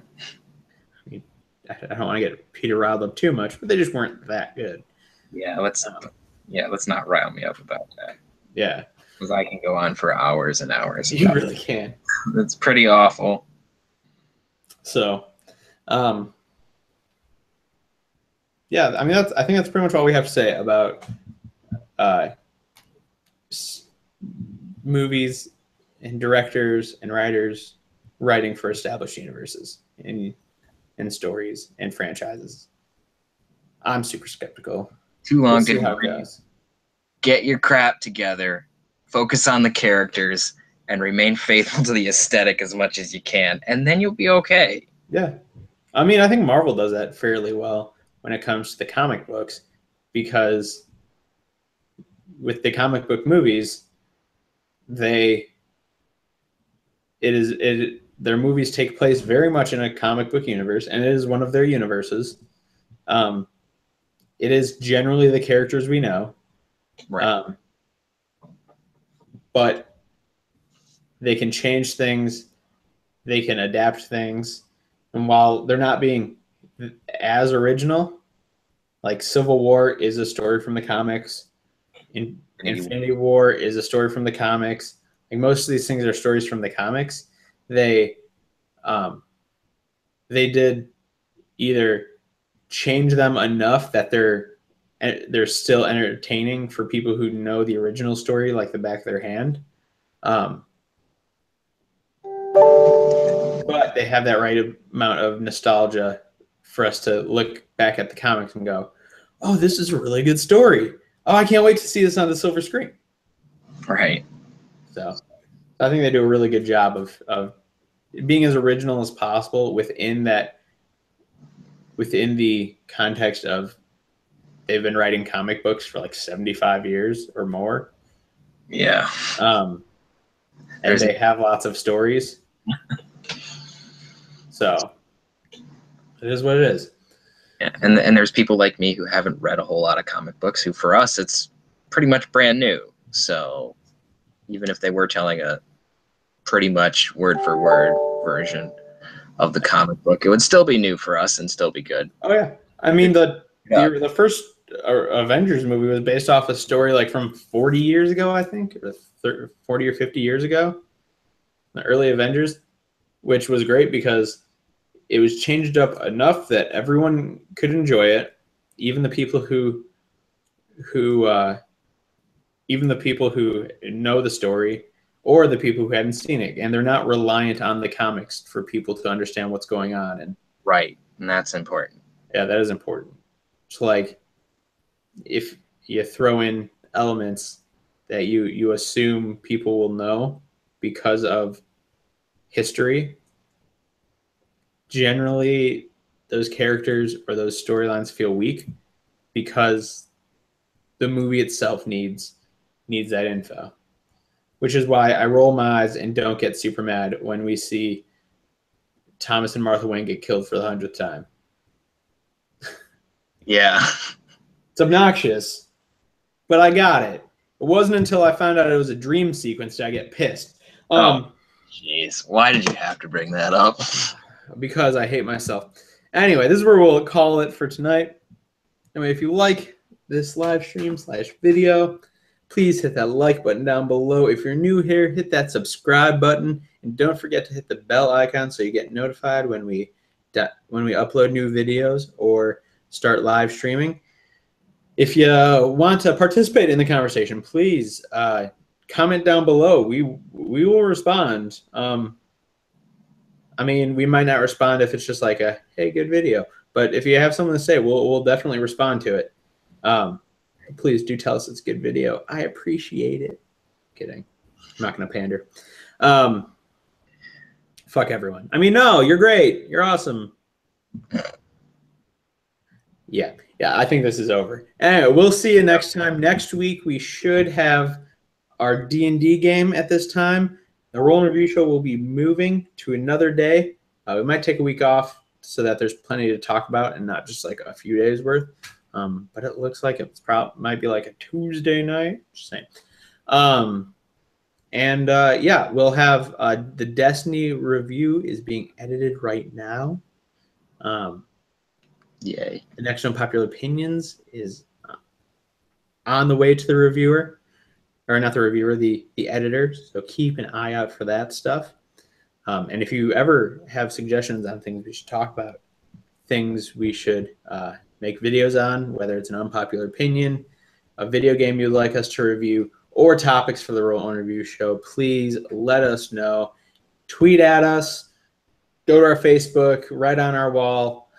[SPEAKER 1] I don't want to get Peter riled up too much, but they just weren't that good.
[SPEAKER 2] Yeah, let's not rile me up about that.
[SPEAKER 1] Yeah.
[SPEAKER 2] Because I can go on for hours and hours.
[SPEAKER 1] You really can.
[SPEAKER 2] It's pretty awful.
[SPEAKER 1] So, yeah, I mean, I think that's pretty much all we have to say about movies and directors and writers writing for established universes and stories and franchises. I'm super skeptical.
[SPEAKER 2] Too long
[SPEAKER 1] to
[SPEAKER 2] how it goes. Get your crap together, focus on the characters, and remain faithful to the aesthetic as much as you can, and then you'll be okay.
[SPEAKER 1] Yeah. I mean, I think Marvel does that fairly well when it comes to the comic books, because with the comic book movies, their movies take place very much in a comic book universe, and it is one of their universes. It is generally the characters we know,
[SPEAKER 2] right?
[SPEAKER 1] But they can change things, they can adapt things, and while they're not being as original, like Civil War is a story from the comics, Infinity War is a story from the comics. Like most of these things are stories from the comics. They did either change them enough that they're still entertaining for people who know the original story like the back of their hand, but they have that right amount of nostalgia for us to look back at the comics and go, oh, this is a really good story. Oh, I can't wait to see this on the silver screen.
[SPEAKER 2] Right.
[SPEAKER 1] So I think they do a really good job of being as original as possible within the context of they've been writing comic books for like 75 years or more.
[SPEAKER 2] Yeah.
[SPEAKER 1] And they have lots of stories. So it is what it is.
[SPEAKER 2] Yeah. And there's people like me who haven't read a whole lot of comic books who, for us, it's pretty much brand new. So even if they were telling a pretty much word for word version of the comic book, it would still be new for us and still be good.
[SPEAKER 1] Oh yeah. I mean, the first Avengers movie was based off a story like from 40 years ago, I think, or 40 or 50 years ago. The early Avengers, which was great because it was changed up enough that everyone could enjoy it, even the people who know the story or the people who hadn't seen it, and they're not reliant on the comics for people to understand what's going on. And
[SPEAKER 2] right, and that's important.
[SPEAKER 1] Yeah, that is important. So like, if you throw in elements that you assume people will know because of history, generally those characters or those storylines feel weak because the movie itself needs that info. Which is why I roll my eyes and don't get super mad when we see Thomas and Martha Wayne get killed for the 100th time.
[SPEAKER 2] Yeah.
[SPEAKER 1] It's obnoxious, but I got it. It wasn't until I found out it was a dream sequence that I get pissed.
[SPEAKER 2] Jeez. Why did you have to bring that up?
[SPEAKER 1] Because I hate myself. Anyway, this is where we'll call it for tonight. Anyway, if you like this live stream / video, please hit that like button down below. If you're new here, hit that subscribe button. And don't forget to hit the bell icon so you get notified when we upload new videos or start live streaming. If you want to participate in the conversation, please comment down below. We will respond. I mean, we might not respond if it's just like a hey, good video, but if you have something to say, we'll definitely respond to it. Please do tell us it's a good video. I appreciate it. Kidding. I'm not gonna pander. Fuck everyone. I mean, no, you're great. You're awesome. Yeah, I think this is over. Anyway, we'll see you next time. Next week we should have our D&D game at this time. The Roll and Review Show will be moving to another day. We might take a week off so that there's plenty to talk about and not just like a few days worth. But it looks like it's might be like a Tuesday night. Just saying. Yeah, we'll have the Destiny review is being edited right now.
[SPEAKER 2] Yay.
[SPEAKER 1] The next Unpopular Opinions is on the way to the reviewer. Or not the reviewer, the editor. So keep an eye out for that stuff. And if you ever have suggestions on things we should talk about, things we should make videos on, whether it's an unpopular opinion, a video game you'd like us to review, or topics for the Roll and Review Show, please let us know. Tweet at us, go to our Facebook, write on our wall,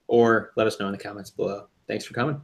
[SPEAKER 1] or let us know in the comments below. Thanks for coming.